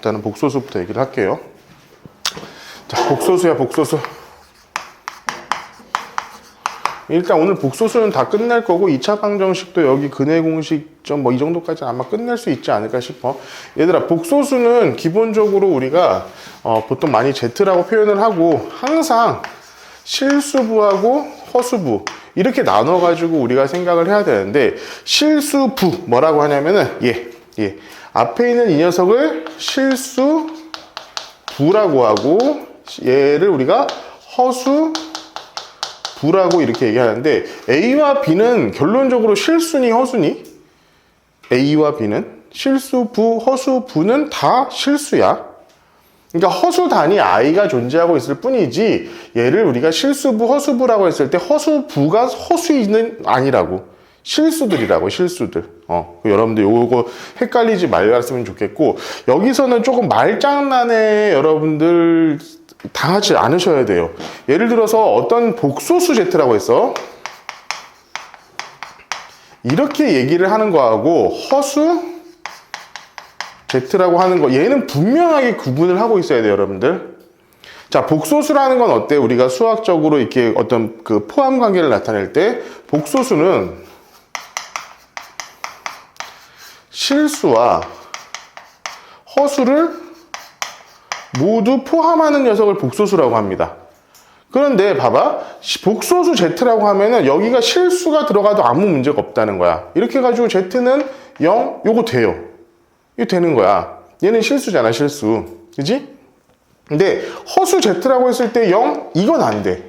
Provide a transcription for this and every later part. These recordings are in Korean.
일단은 복소수부터 얘기를 할게요. 자, 복소수야, 복소수. 일단 오늘 복소수는 다 끝낼 거고 2차 방정식도 여기 근해 공식점 뭐 이 정도까지는 아마 끝낼 수 있지 않을까 싶어. 얘들아, 복소수는 기본적으로 우리가 보통 많이 Z라고 표현을 하고 항상 실수부하고 허수부 이렇게 나눠가지고 우리가 생각을 해야 되는데, 실수부 뭐라고 하냐면은 얘 앞에 있는 이 녀석을 실수부라고 하고 얘를 우리가 허수부라고 이렇게 얘기하는데, A와 B는 결론적으로 실수니 허수니? A와 B는 실수부, 허수부는 다 실수야. 그러니까 허수 단위 i가 존재하고 있을 뿐이지, 얘를 우리가 실수부, 허수부라고 했을 때 허수부가 허수는 아니라고. 실수들이라고, 실수들. 여러분들 요거 헷갈리지 말았으면 좋겠고, 여기서는 조금 말장난에 여러분들 당하지 않으셔야 돼요. 예를 들어서 어떤 복소수 Z라고 했어. 이렇게 얘기를 하는 거하고 허수 Z라고 하는 거, 얘는 분명하게 구분을 하고 있어야 돼요, 여러분들. 자, 복소수라는 건 어때? 우리가 수학적으로 이렇게 어떤 그 포함 관계를 나타낼 때, 복소수는 실수와 허수를 모두 포함하는 녀석을 복소수라고 합니다. 그런데 봐봐, 복소수 Z라고 하면은 여기가 실수가 들어가도 아무 문제가 없다는 거야. 이렇게 해가지고 Z는 0, 요거 돼요. 이거 되는 거야. 얘는 실수잖아, 실수. 그지? 근데 허수 Z라고 했을 때 0, 이건 안 돼.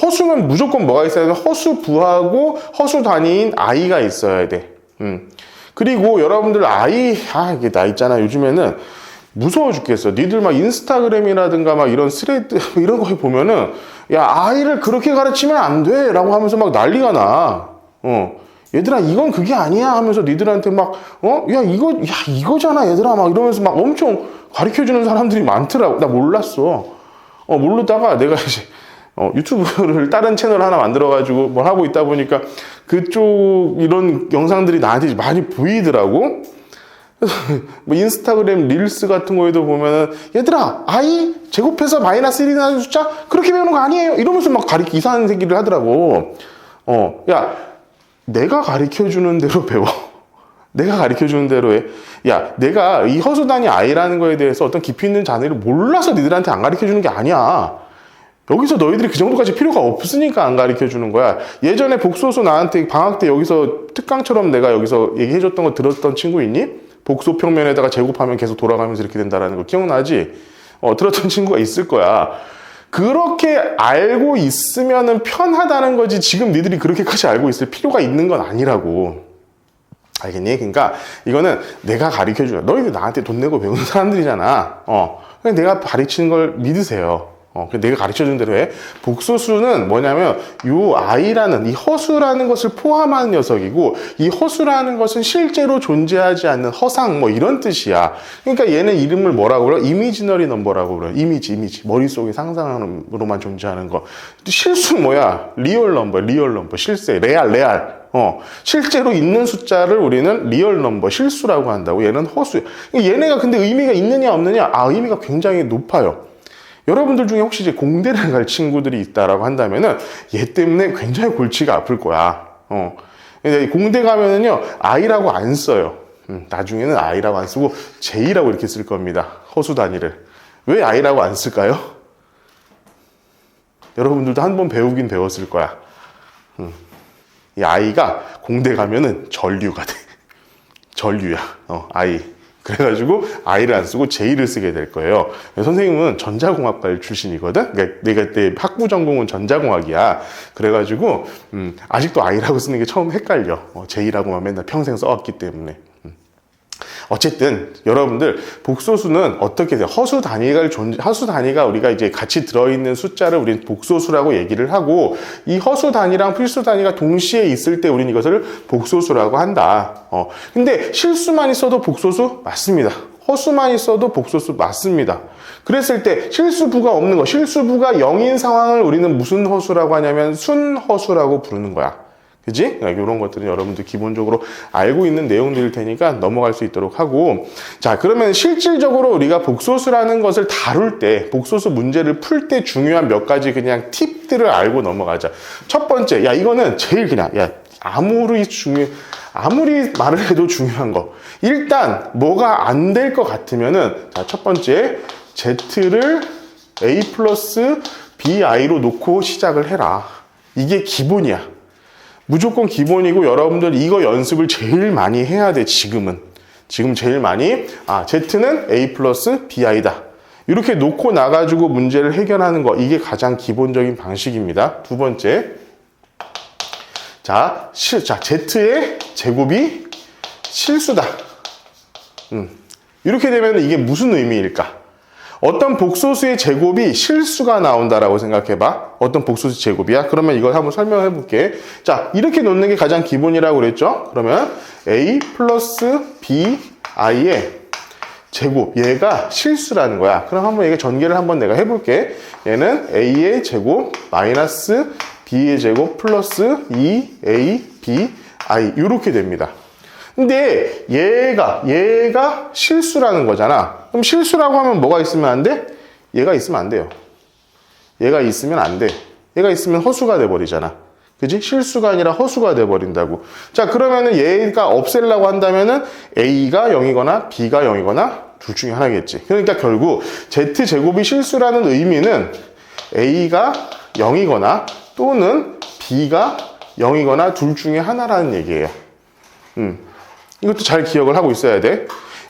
허수는 무조건 뭐가 있어야 돼? 허수부하고 허수 단위인 i가 있어야 돼. 그리고 여러분들 이게 나 있잖아. 요즘에는 무서워 죽겠어. 니들 막 인스타그램이라든가 막 이런 스레드 이런 거 보면은, 야, 아이를 그렇게 가르치면 안 돼 라고 하면서 막 난리가 나. 얘들아, 이건 그게 아니야 하면서 니들한테 막 이거잖아 얘들아 막 이러면서 막 엄청 가르쳐주는 사람들이 많더라고. 나 몰랐어. 모르다가 내가 이제 유튜브를 다른 채널 하나 만들어가지고 뭘 하고 있다 보니까 그쪽 이런 영상들이 나한테 많이 보이더라고. 뭐 인스타그램 릴스 같은 거에도 보면은, 얘들아, i 제곱해서 마이너스 1이 나는 숫자 그렇게 배우는 거 아니에요 이러면서 막 이상한 새끼를 하더라고. 야, 내가 가르쳐주는 대로 배워. 내가 가르쳐주는 대로 해. 야, 내가 이 허수 단위 i라는 거에 대해서 어떤 깊이 있는 잔해를 몰라서 니들한테 안 가르쳐주는 게 아니야. 여기서 너희들이 그 정도까지 필요가 없으니까 안 가르쳐주는 거야. 예전에 복소수 나한테 방학 때 여기서 특강처럼 내가 여기서 얘기해줬던 거 들었던 친구 있니? 복소 평면에다가 제곱하면 계속 돌아가면서 이렇게 된다는 거 기억나지? 들었던 친구가 있을 거야. 그렇게 알고 있으면은 편하다는 거지, 지금 니들이 그렇게까지 알고 있을 필요가 있는 건 아니라고. 알겠니? 그러니까 이거는 내가 가르쳐줘요. 너희들 나한테 돈 내고 배우는 사람들이잖아. 그냥 내가 가르치는 걸 믿으세요. 내가 가르쳐준 대로 해. 복소수는 뭐냐면 요 i라는 이 허수라는 것을 포함하는 녀석이고, 이 허수라는 것은 실제로 존재하지 않는 허상 뭐 이런 뜻이야. 그러니까 얘는 이름을 뭐라고 그래? 이미지너리 넘버라고 그래. 이미지 머릿속에 상상으로만 존재하는 거. 실수는 뭐야? 리얼 넘버 실세 레알. 실제로 있는 숫자를 우리는 리얼 넘버 실수라고 한다고. 얘는 허수. 얘네가 근데 의미가 있느냐 없느냐? 의미가 굉장히 높아요. 여러분들 중에 혹시 이제 공대를 갈 친구들이 있다라고 한다면은 얘 때문에 굉장히 골치가 아플 거야. 근데 공대 가면은요, i라고 안 써요. 나중에는 i라고 안 쓰고 j라고 이렇게 쓸 겁니다. 허수 단위를. 왜 i라고 안 쓸까요? 여러분들도 한번 배우긴 배웠을 거야. 이 i가 공대 가면은 전류가 돼. 전류야. i. 그래가지고 i를 안 쓰고 j를 쓰게 될 거예요. 선생님은 전자공학과 출신이거든. 그러니까 내가 그때 학부 전공은 전자공학이야. 그래가지고 아직도 i라고 쓰는 게 처음 헷갈려. j라고만 맨날 평생 써왔기 때문에. 어쨌든 여러분들 복소수는 어떻게 돼요? 허수 단위가 우리가 이제 같이 들어있는 숫자를 우리는 복소수라고 얘기를 하고, 이 허수 단위랑 필수 단위가 동시에 있을 때 우리는 이것을 복소수라고 한다. 근데 실수만 있어도 복소수 맞습니다. 허수만 있어도 복소수 맞습니다. 그랬을 때 실수부가 없는 거, 실수부가 0인 상황을 우리는 무슨 허수라고 하냐면 순허수라고 부르는 거야. 그지? 이런 것들은 여러분들 기본적으로 알고 있는 내용들일 테니까 넘어갈 수 있도록 하고. 자, 그러면 실질적으로 우리가 복소수라는 것을 다룰 때, 복소수 문제를 풀 때 중요한 몇 가지 그냥 팁들을 알고 넘어가자. 첫 번째, 야, 이거는 제일 그냥, 야, 아무리 말을 해도 중요한 거. 일단, 뭐가 안 될 것 같으면은, 자, 첫 번째, Z를 A 플러스 BI로 놓고 시작을 해라. 이게 기본이야. 무조건 기본이고 여러분들 이거 연습을 제일 많이 해야 돼. 지금 제일 많이 Z는 A 플러스 BI다 이렇게 놓고 나가지고 문제를 해결하는 거, 이게 가장 기본적인 방식입니다. 두 번째, 자 Z의 제곱이 실수다. 이렇게 되면 이게 무슨 의미일까? 어떤 복소수의 제곱이 실수가 나온다라고 생각해봐. 어떤 복소수 제곱이야? 그러면 이걸 한번 설명해 볼게. 자, 이렇게 놓는 게 가장 기본이라고 그랬죠? 그러면 A 플러스 BI의 제곱, 얘가 실수라는 거야. 그럼 한번 얘가 전개를 한번 내가 해볼게. 얘는 A의 제곱 마이너스 B의 제곱 플러스 2AB 이렇게 됩니다. 근데 얘가 실수라는 거잖아. 그럼 실수라고 하면 뭐가 있으면 안 돼? 얘가 있으면 안 돼요. 얘가 있으면 안 돼. 얘가 있으면 허수가 돼버리잖아. 그지? 실수가 아니라 허수가 돼버린다고. 자, 그러면은 얘가 없애려고 한다면은 A가 0이거나 B가 0이거나 둘 중에 하나겠지. 그러니까 결국 Z제곱이 실수라는 의미는 A가 0이거나 또는 B가 0이거나 둘 중에 하나라는 얘기예요. 이것도 잘 기억을 하고 있어야 돼.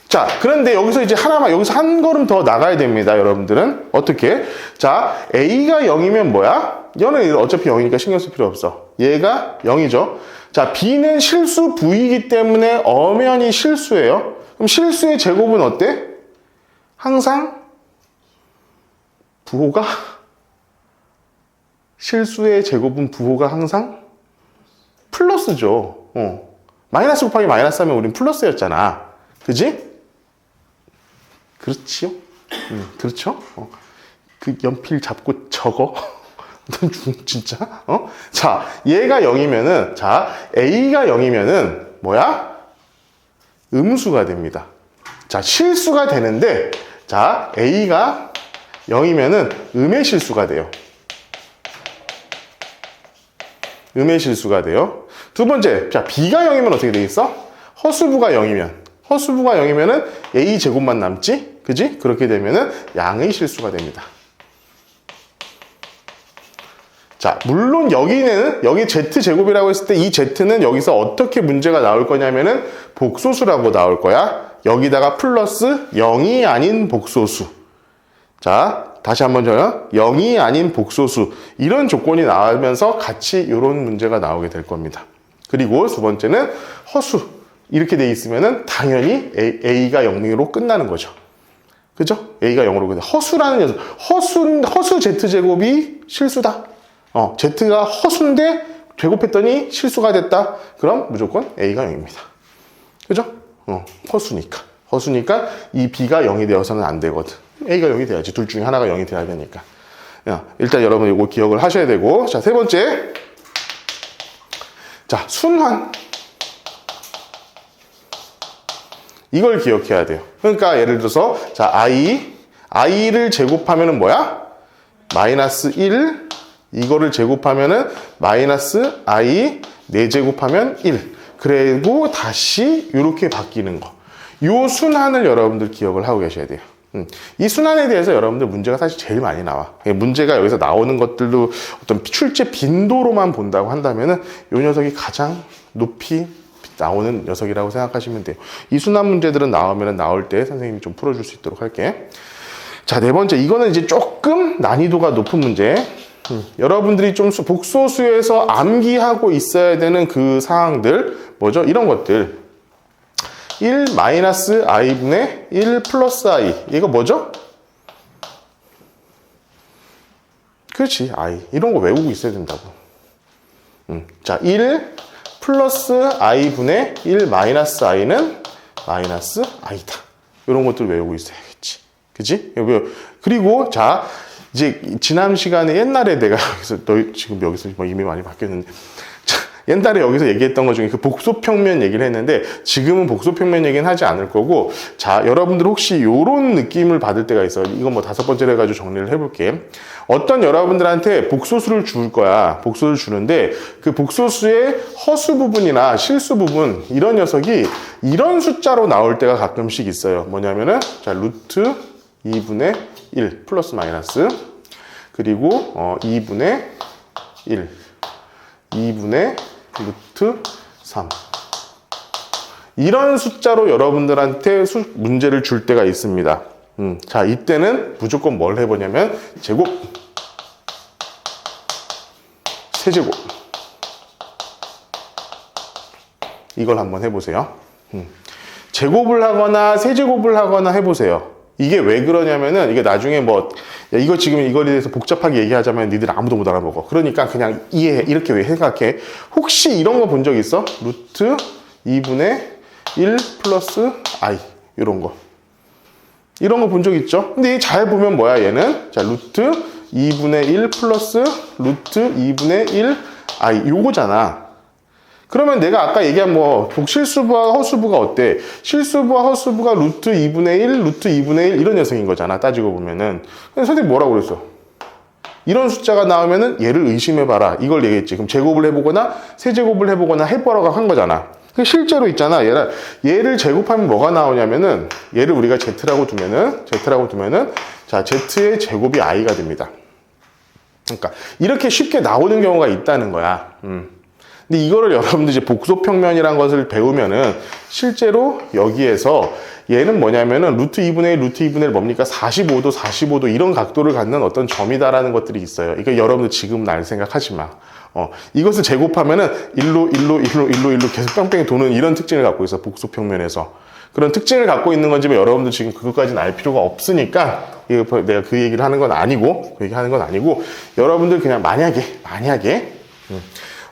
자, 그런데 여기서 이제 여기서 한 걸음 더 나가야 됩니다, 여러분들은. 어떻게? 자, A가 0이면 뭐야? 얘는 어차피 0이니까 신경 쓸 필요 없어. 얘가 0이죠. 자, B는 실수 V이기 때문에 엄연히 실수예요. 그럼 실수의 제곱은 어때? 항상 부호가? 실수의 제곱은 부호가 항상 플러스죠. 마이너스 곱하기 마이너스 하면 우린 플러스였잖아. 그지? 그렇지요? 그렇죠? 그 연필 잡고 적어. 진짜? 자, 얘가 0이면은, 자, A가 0이면은, 뭐야? 음수가 됩니다. 자, 실수가 되는데, 자, A가 0이면은 음의 실수가 돼요. 음의 실수가 돼요. 두 번째, 자, B가 0이면 어떻게 되겠어? 허수부가 0이면은 A 제곱만 남지? 그지? 그렇게 되면은 양의 실수가 됩니다. 자, 물론 여기 Z제곱이라고 했을 때 이 Z는 여기서 어떻게 문제가 나올 거냐면은 복소수라고 나올 거야. 여기다가 플러스 0이 아닌 복소수. 자, 다시 한번 줘요. 0이 아닌 복소수. 이런 조건이 나오면서 같이 이런 문제가 나오게 될 겁니다. 그리고 두 번째는 허수. 이렇게 돼 있으면은 당연히 A가 0으로 끝나는 거죠. 그죠? A가 0으로 끝나. 허수라는 녀석. 허수 Z제곱이 실수다. Z가 허수인데 제곱했더니 실수가 됐다. 그럼 무조건 A가 0입니다. 그죠? 허수니까 이 B가 0이 되어서는 안 되거든. A가 0이 돼야지. 둘 중에 하나가 0이 돼야 되니까. 일단 여러분 이거 기억을 하셔야 되고. 자, 세 번째. 자, 순환. 이걸 기억해야 돼요. 그러니까 예를 들어서 자, i를 제곱하면은 뭐야? 마이너스 1. 이거를 제곱하면은 마이너스 i 4제곱하면 1. 그리고 다시 이렇게 바뀌는 거. 요 순환을 여러분들 기억을 하고 계셔야 돼요. 이 순환에 대해서 여러분들 문제가 사실 제일 많이 나와. 문제가 여기서 나오는 것들도 어떤 출제 빈도로만 본다고 한다면은 이 녀석이 가장 높이 나오는 녀석이라고 생각하시면 돼요. 이 순환 문제들은 나올 때 선생님이 좀 풀어줄 수 있도록 할게. 자, 네 번째. 이거는 이제 조금 난이도가 높은 문제. 여러분들이 좀 복소수에서 암기하고 있어야 되는 그 사항들, 뭐죠? 이런 것들. 1 마이너스 i분의 1 플러스 i. 이거 뭐죠? 그렇지, i. 이런 거 외우고 있어야 된다고. 자, 1 플러스 i분의 1 마이너스 i는 마이너스 i다. 이런 것들 외우고 있어야겠지. 그치? 그리고, 자, 이제 지난 시간에 옛날에 내가 지금 여기서 이미 많이 바뀌었는데, 자, 옛날에 여기서 얘기했던 것 중에 그 복소평면 얘기를 했는데 지금은 복소평면 얘기는 하지 않을 거고, 자, 여러분들 혹시 이런 느낌을 받을 때가 있어요. 이건 뭐 5번째로 해가지고 정리를 해볼게. 어떤 여러분들한테 복소수를 줄 거야. 복소수를 주는데 그 복소수의 허수 부분이나 실수 부분, 이런 녀석이 이런 숫자로 나올 때가 가끔씩 있어요. 뭐냐면은 자, 루트 2분의 1 플러스 마이너스, 그리고 2분의 1, 2분의 루트 3, 이런 숫자로 여러분들한테 문제를 줄 때가 있습니다. 자, 이때는 무조건 뭘 해보냐면 제곱, 세제곱, 이걸 한번 해보세요. 제곱을 하거나 세제곱을 하거나 해보세요. 이게 왜 그러냐면은 이게 나중에 뭐 야, 이거 지금 이거에 대해서 복잡하게 얘기하자면 니들 아무도 못 알아먹어. 그러니까 그냥 이해해. 이렇게 왜 생각해? 혹시 이런 거 본 적 있어? 루트 2분의 1 플러스 i, 이런 거. 이런 거 본 적 있죠? 근데 잘 보면 뭐야, 얘는? 자, 루트 2분의 1 플러스 루트 2분의 1 i, 요거잖아. 그러면 내가 아까 얘기한 뭐 복실수부와 허수부가 어때? 실수부와 허수부가 루트 2분의 1, 루트 2분의 1 이런 녀석인 거잖아, 따지고 보면은. 근데 선생님 뭐라고 그랬어? 이런 숫자가 나오면은 얘를 의심해봐라, 이걸 얘기했지. 그럼 제곱을 해보거나 세제곱을 해보거나 해보라고 한 거잖아. 실제로 있잖아. 얘를 제곱하면 뭐가 나오냐면은, 얘를 우리가 z라고 두면은 자, z의 제곱이 i가 됩니다. 그러니까 이렇게 쉽게 나오는 경우가 있다는 거야. 근데 이거를 여러분들 이제 복소평면이라는 것을 배우면은 실제로 여기에서 얘는 뭐냐면은 루트 2분의 1, 루트 2분의 1 뭡니까? 45도 이런 각도를 갖는 어떤 점이다라는 것들이 있어요. 이거 여러분들 지금 날 생각하지 마. 이것을 제곱하면은 1로 계속 뺑뺑이 도는 이런 특징을 갖고 있어, 복소평면에서. 그런 특징을 갖고 있는 건지 여러분들 지금 그것까지는 알 필요가 없으니까 내가 그 얘기를 하는 건 아니고, 여러분들 그냥 만약에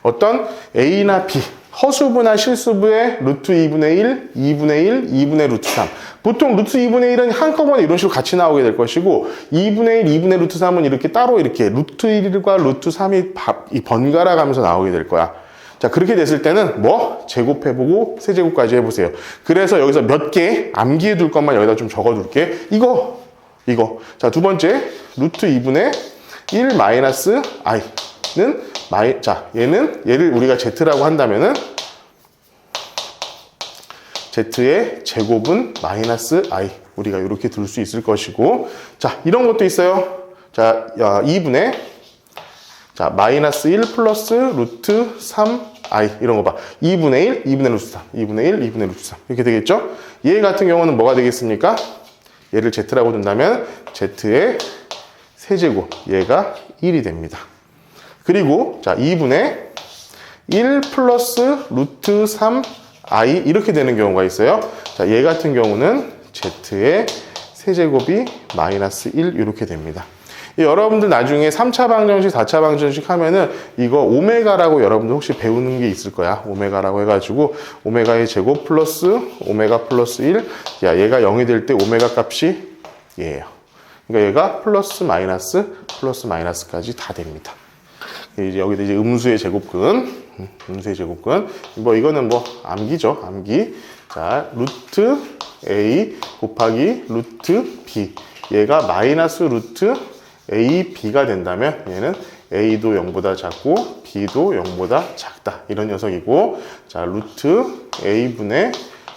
어떤 A나 B, 허수부나 실수부의 루트 2분의 1, 2분의 1, 2분의 루트 3. 보통 루트 2분의 1은 한꺼번에 이런 식으로 같이 나오게 될 것이고, 2분의 1, 2분의 루트 3은 이렇게 따로 이렇게 루트 1과 루트 3이 번갈아 가면서 나오게 될 거야. 자, 그렇게 됐을 때는 뭐? 제곱해보고 세제곱까지 해보세요. 그래서 여기서 몇 개 암기해 둘 것만 여기다 좀 적어 둘게. 이거. 자, 두 번째, 루트 2분의 1 마이너스 i는 자, 얘를 우리가 z라고 한다면은 z의 제곱은 마이너스 i, 우리가 이렇게 둘 수 있을 것이고, 자, 이런 것도 있어요. 자, 2분의 자, 마이너스 1 플러스 루트 3i, 이런 거 봐. 2분의 1, 2분의 루트 3, 2분의 1, 2분의 루트 3, 이렇게 되겠죠? 얘 같은 경우는 뭐가 되겠습니까? 얘를 z라고 둔다면 z의 세제곱, 얘가 1이 됩니다. 그리고 자, 2분의 1 플러스 루트 3i, 이렇게 되는 경우가 있어요. 자, 얘 같은 경우는 z의 세제곱이 마이너스 1, 이렇게 됩니다. 여러분들 나중에 3차 방정식, 4차 방정식 하면은 이거 오메가라고 여러분들 혹시 배우는 게 있을 거야. 오메가라고 해가지고 오메가의 제곱 플러스 오메가 플러스 1, 야, 얘가 0이 될 때 오메가 값이 얘예요. 그러니까 얘가 플러스 마이너스까지 다 됩니다. 이제 여기다 이제 음수의 제곱근, 뭐 이거는 뭐 암기죠, 암기. 자, 루트 a 곱하기 루트 b, 얘가 마이너스 루트 a b가 된다면 얘는 a도 0보다 작고 b도 0보다 작다, 이런 녀석이고, 자, 루트 a분의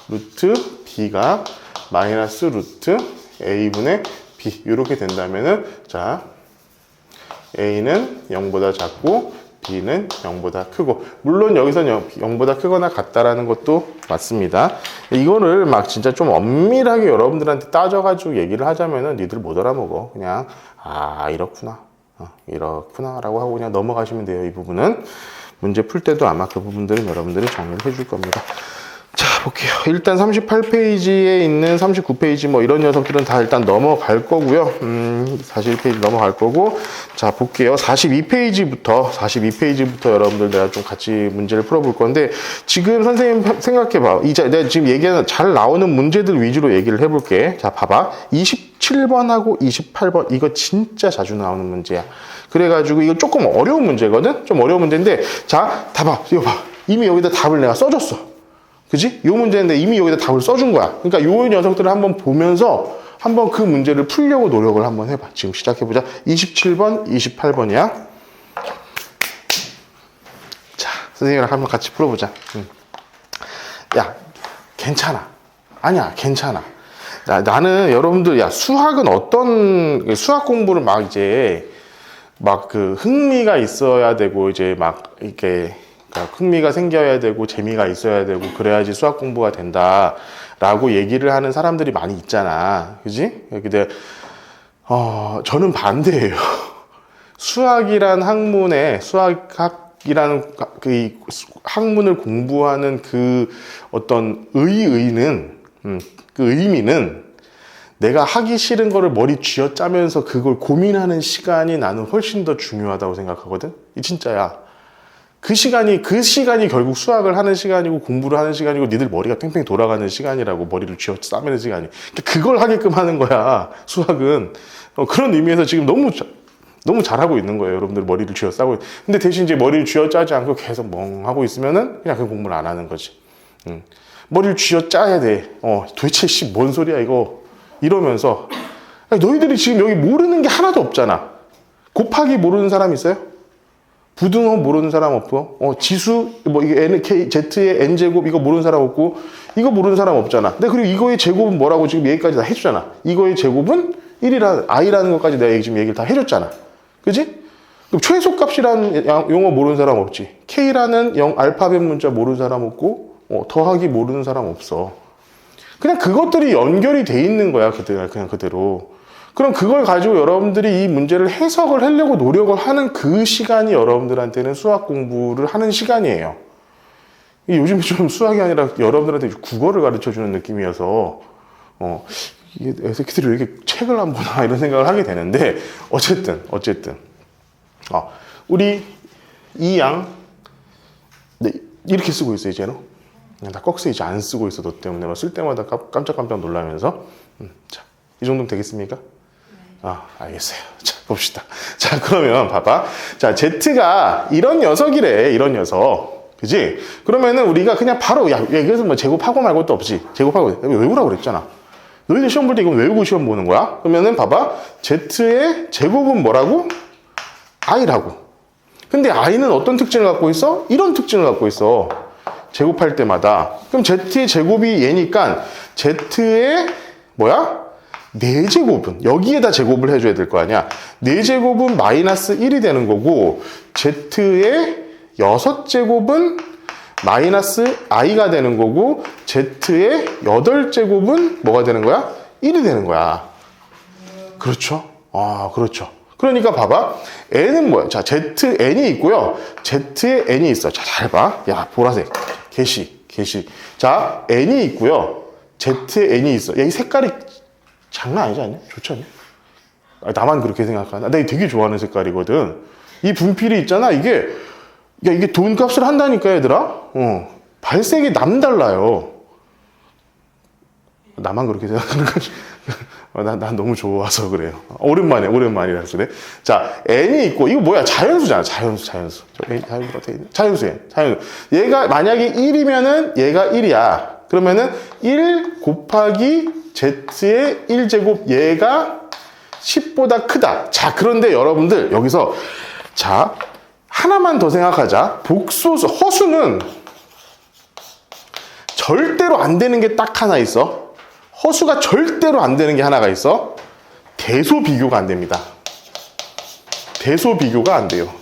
루트 b가 마이너스 루트 a분의 b, 이렇게 된다면은 자, A는 0보다 작고 B는 0보다 크고, 물론 여기서는 0보다 크거나 같다라는 것도 맞습니다. 이거를 막 진짜 좀 엄밀하게 여러분들한테 따져가지고 얘기를 하자면은 니들 못 알아먹어. 그냥 이렇구나 라고 하고 그냥 넘어가시면 돼요. 이 부분은 문제 풀 때도 아마 그 부분들은 여러분들이 정리를 해줄 겁니다. 자, 볼게요. 일단 38페이지에 있는 39페이지 뭐 이런 녀석들은 다 일단 넘어갈 거고요. 41페이지 넘어갈 거고, 자, 볼게요. 42페이지부터 여러분들 내가 좀 같이 문제를 풀어볼 건데, 지금 선생님 생각해봐. 내가 지금 얘기하는 잘 나오는 문제들 위주로 얘기를 해볼게. 자, 봐봐. 27번하고 28번 이거 진짜 자주 나오는 문제야. 그래가지고 이거 조금 어려운 문제거든? 좀 어려운 문제인데 자, 봐봐. 이거 봐. 이미 여기다 답을 내가 써줬어. 그지? 요 문제인데 이미 여기다 답을 써준 거야. 그러니까 요 녀석들을 한번 보면서 한번 그 문제를 풀려고 노력을 한번 해봐. 지금 시작해보자. 27번, 28번이야. 자, 선생님이랑 한번 같이 풀어보자. 야, 괜찮아. 아니야, 괜찮아. 나는 여러분들, 야, 수학은 수학 공부를 막 이제, 막 그 흥미가 있어야 되고, 이제 막 이렇게, 그러니까 흥미가 생겨야 되고, 재미가 있어야 되고, 그래야지 수학 공부가 된다. 라고 얘기를 하는 사람들이 많이 있잖아. 그지? 근데, 저는 반대예요. 수학이란 학문에, 수학이라는 그 학문을 공부하는 그 어떤 의의는, 그 의미는 내가 하기 싫은 거를 머리 쥐어짜면서 그걸 고민하는 시간이 나는 훨씬 더 중요하다고 생각하거든? 이 진짜야. 그 시간이 결국 수학을 하는 시간이고 공부를 하는 시간이고 니들 머리가 팽팽 돌아가는 시간이라고 시간이라고 쥐어 싸매는 시간이. 그걸 하게끔 하는 거야, 수학은. 그런 의미에서 지금 너무 잘하고 있는 거예요. 여러분들 머리를 쥐어 싸고. 근데 대신 이제 머리를 쥐어 짜지 않고 계속 멍하고 있으면은 그냥 그 공부를 안 하는 거지. 머리를 쥐어 짜야 돼. 도대체 뭔 소리야 이거. 이러면서. 너희들이 지금 여기 모르는 게 하나도 없잖아. 곱하기 모르는 사람 있어요? 부등호 모르는 사람 없고, 지수, 이게 NK, Z의 N제곱, 이거 모르는 사람 없고, 이거 모르는 사람 없잖아. 근데 그리고 이거의 제곱은 뭐라고 지금 얘기까지 다 해주잖아. 이거의 제곱은 1이라는, I라는 것까지 내가 지금 얘기를 다 해줬잖아. 그지? 그럼 최소값이라는 용어 모르는 사람 없지. K라는 알파벳 문자 모르는 사람 없고, 더하기 모르는 사람 없어. 그냥 그것들이 연결이 돼 있는 거야, 그냥 그대로. 그럼 그걸 가지고 여러분들이 이 문제를 해석을 하려고 노력을 하는 그 시간이 여러분들한테는 수학 공부를 하는 시간이에요. 요즘 좀 수학이 아니라 여러분들한테 국어를 가르쳐 주는 느낌이어서, 이게 애새끼들이 왜 이렇게 책을 안 보나 이런 생각을 하게 되는데, 어쨌든. 우리 이 양, 네, 이렇게 쓰고 있어, 이제는. 나 꺽쇠 이제 안 쓰고 있어, 너 때문에. 막 쓸 때마다 깜짝깜짝 놀라면서. 자, 이 정도면 되겠습니까? 알겠어요. 자, 봅시다. 자, 그러면 봐봐. 자, Z가 이런 녀석이래, 이런 녀석. 그지? 그러면은 우리가 그냥 바로, 그래서 뭐 제곱하고 말고 것도 없지. 제곱하고, 외우라고 그랬잖아. 너희들 시험 볼 때 이건 외우고 시험 보는 거야? 그러면은 봐봐. Z의 제곱은 뭐라고? I라고. 근데 I는 어떤 특징을 갖고 있어? 이런 특징을 갖고 있어. 제곱할 때마다. 그럼 Z의 제곱이 얘니까, Z의, 4제곱은 여기에다 제곱을 해줘야 될 거 아니야. 4제곱은 마이너스 1이 되는 거고 Z의 6제곱은 마이너스 i가 되는 거고 Z의 8제곱은 뭐가 되는 거야? 1이 되는 거야. 그렇죠? 그렇죠. 그러니까 봐봐. n은 뭐야? 자, zn이 있고요. z의 n이 있어. 자, 잘 봐. 야, 보라색. 게시. 자, n이 있고요. z의 n이 있어. 야, 이 색깔이 장난 아니지 않냐? 좋지 않냐? 나만 그렇게 생각하나? 나 이거 되게 좋아하는 색깔이거든. 이 분필이 있잖아. 이게 돈값을 한다니까, 얘들아. 발색이 남달라요. 나만 그렇게 생각하는 거지. 난 너무 좋아서 그래요. 오랜만이라서 그래. 자, n이 있고, 이거 뭐야? 자연수잖아. 자연수. 자연수예요. 얘가 만약에 1이면은 얘가 1이야. 그러면은 1 곱하기 z의 1제곱 얘가 10보다 크다. 자, 그런데 여러분들 여기서 자, 하나만 더 생각하자. 복소수, 허수는 절대로 안 되는 게 딱 하나 있어. 허수가 절대로 안 되는 게 하나가 있어. 대소 비교가 안 됩니다. 대소 비교가 안 돼요.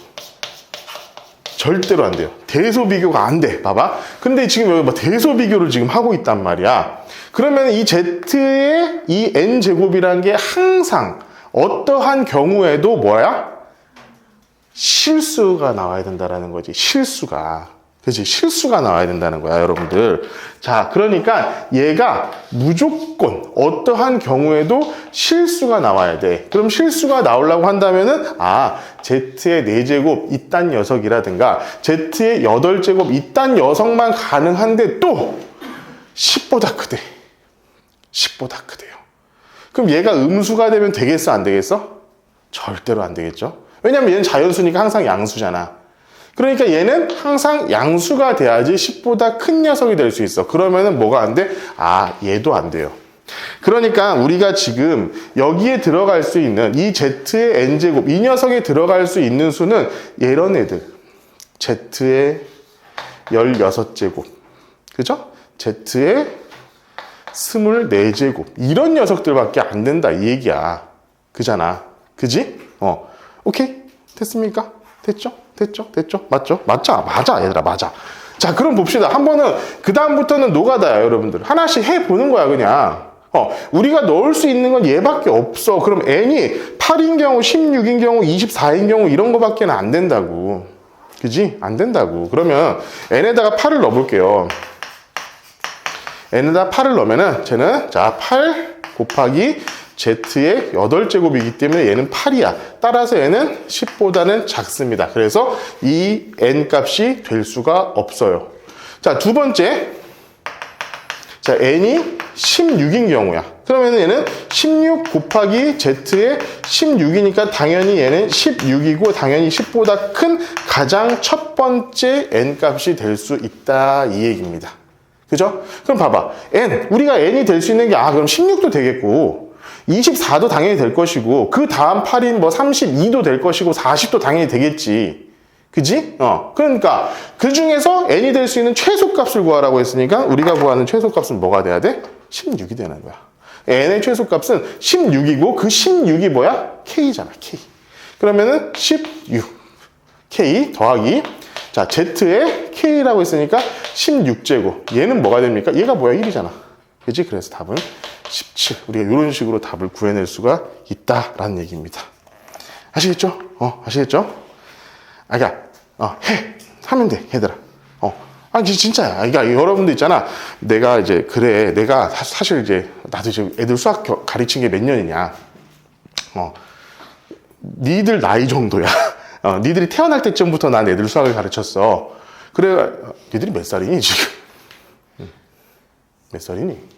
절대로 안 돼요. 대소 비교가 안 돼. 봐봐. 근데 지금 여기 대소 비교를 지금 하고 있단 말이야. 그러면 이 z의 이 n제곱이라는 게 항상 어떠한 경우에도 뭐야? 실수가 나와야 된다라는 거지. 실수가. 그치? 실수가 나와야 된다는 거야, 여러분들. 자, 그러니까 얘가 무조건 어떠한 경우에도 실수가 나와야 돼. 그럼 실수가 나오려고 한다면은, z의 4제곱 이딴 녀석이라든가, z의 8제곱 이딴 녀석만 가능한데 또 10보다 크대. 10보다 크대요. 그럼 얘가 음수가 되면 되겠어, 안 되겠어? 절대로 안 되겠죠. 왜냐면 얘는 자연수니까 항상 양수잖아. 그러니까 얘는 항상 양수가 돼야지 10보다 큰 녀석이 될 수 있어. 그러면은 뭐가 안 돼? 아, 얘도 안 돼요. 그러니까 우리가 지금 여기에 들어갈 수 있는 이 z의 n제곱, 이 녀석에 들어갈 수 있는 수는 이런 애들. z의 16제곱. 그죠? z의 24제곱. 이런 녀석들밖에 안 된다, 이 얘기야. 그잖아. 그지? 오케이? 됐습니까? 됐죠? 맞죠? 맞아, 얘들아, 맞아. 자, 그럼 봅시다. 그다음부터는 노가다야, 여러분들. 하나씩 해보는 거야, 그냥. 우리가 넣을 수 있는 건 얘밖에 없어. 그럼 n이 8인 경우, 16인 경우, 24인 경우, 이런 거밖에 안 된다고. 그지? 안 된다고. 그러면 n에다가 8을 넣어볼게요. n에다 8을 넣으면은, 쟤는, 자, 8 곱하기 z의 8제곱이기 때문에 얘는 8이야. 따라서 얘는 10보다는 작습니다. 그래서 이 n 값이 될 수가 없어요. 자, 두 번째. 자, n이 16인 경우야. 그러면 얘는 16 곱하기 z의 16이니까 당연히 얘는 16이고 당연히 10보다 큰 가장 첫 번째 n 값이 될 수 있다, 이 얘기입니다. 그죠? 그럼 봐봐. 우리가 n이 될 수 있는 게, 그럼 16도 되겠고, 24도 당연히 될 것이고, 그 다음 8인 32도 될 것이고, 40도 당연히 되겠지. 그지? 그러니까, 그 중에서 n이 될 수 있는 최소값을 구하라고 했으니까, 우리가 구하는 최소값은 뭐가 돼야 돼? 16이 되는 거야. n의 최소값은 16이고, 그 16이 뭐야? k잖아, k. 그러면은 16. k 더하기, 자, z의 k라고 했으니까 16제곱. 얘는 뭐가 됩니까? 얘가 뭐야? 1이잖아. 그지? 그래서 답은 17. 우리가 이런 식으로 답을 구해낼 수가 있다라는 얘기입니다. 아시겠죠? 아시겠죠? 하면 돼, 얘들아. 진짜야. 그러니까 여러분들 있잖아. 내가 사실 이제, 나도 지금 애들 수학 가르친 게 몇 년이냐. 니들 나이 정도야. 니들이 태어날 때쯤부터 난 애들 수학을 가르쳤어. 그래, 니들이 몇 살이니, 지금? 몇 살이니?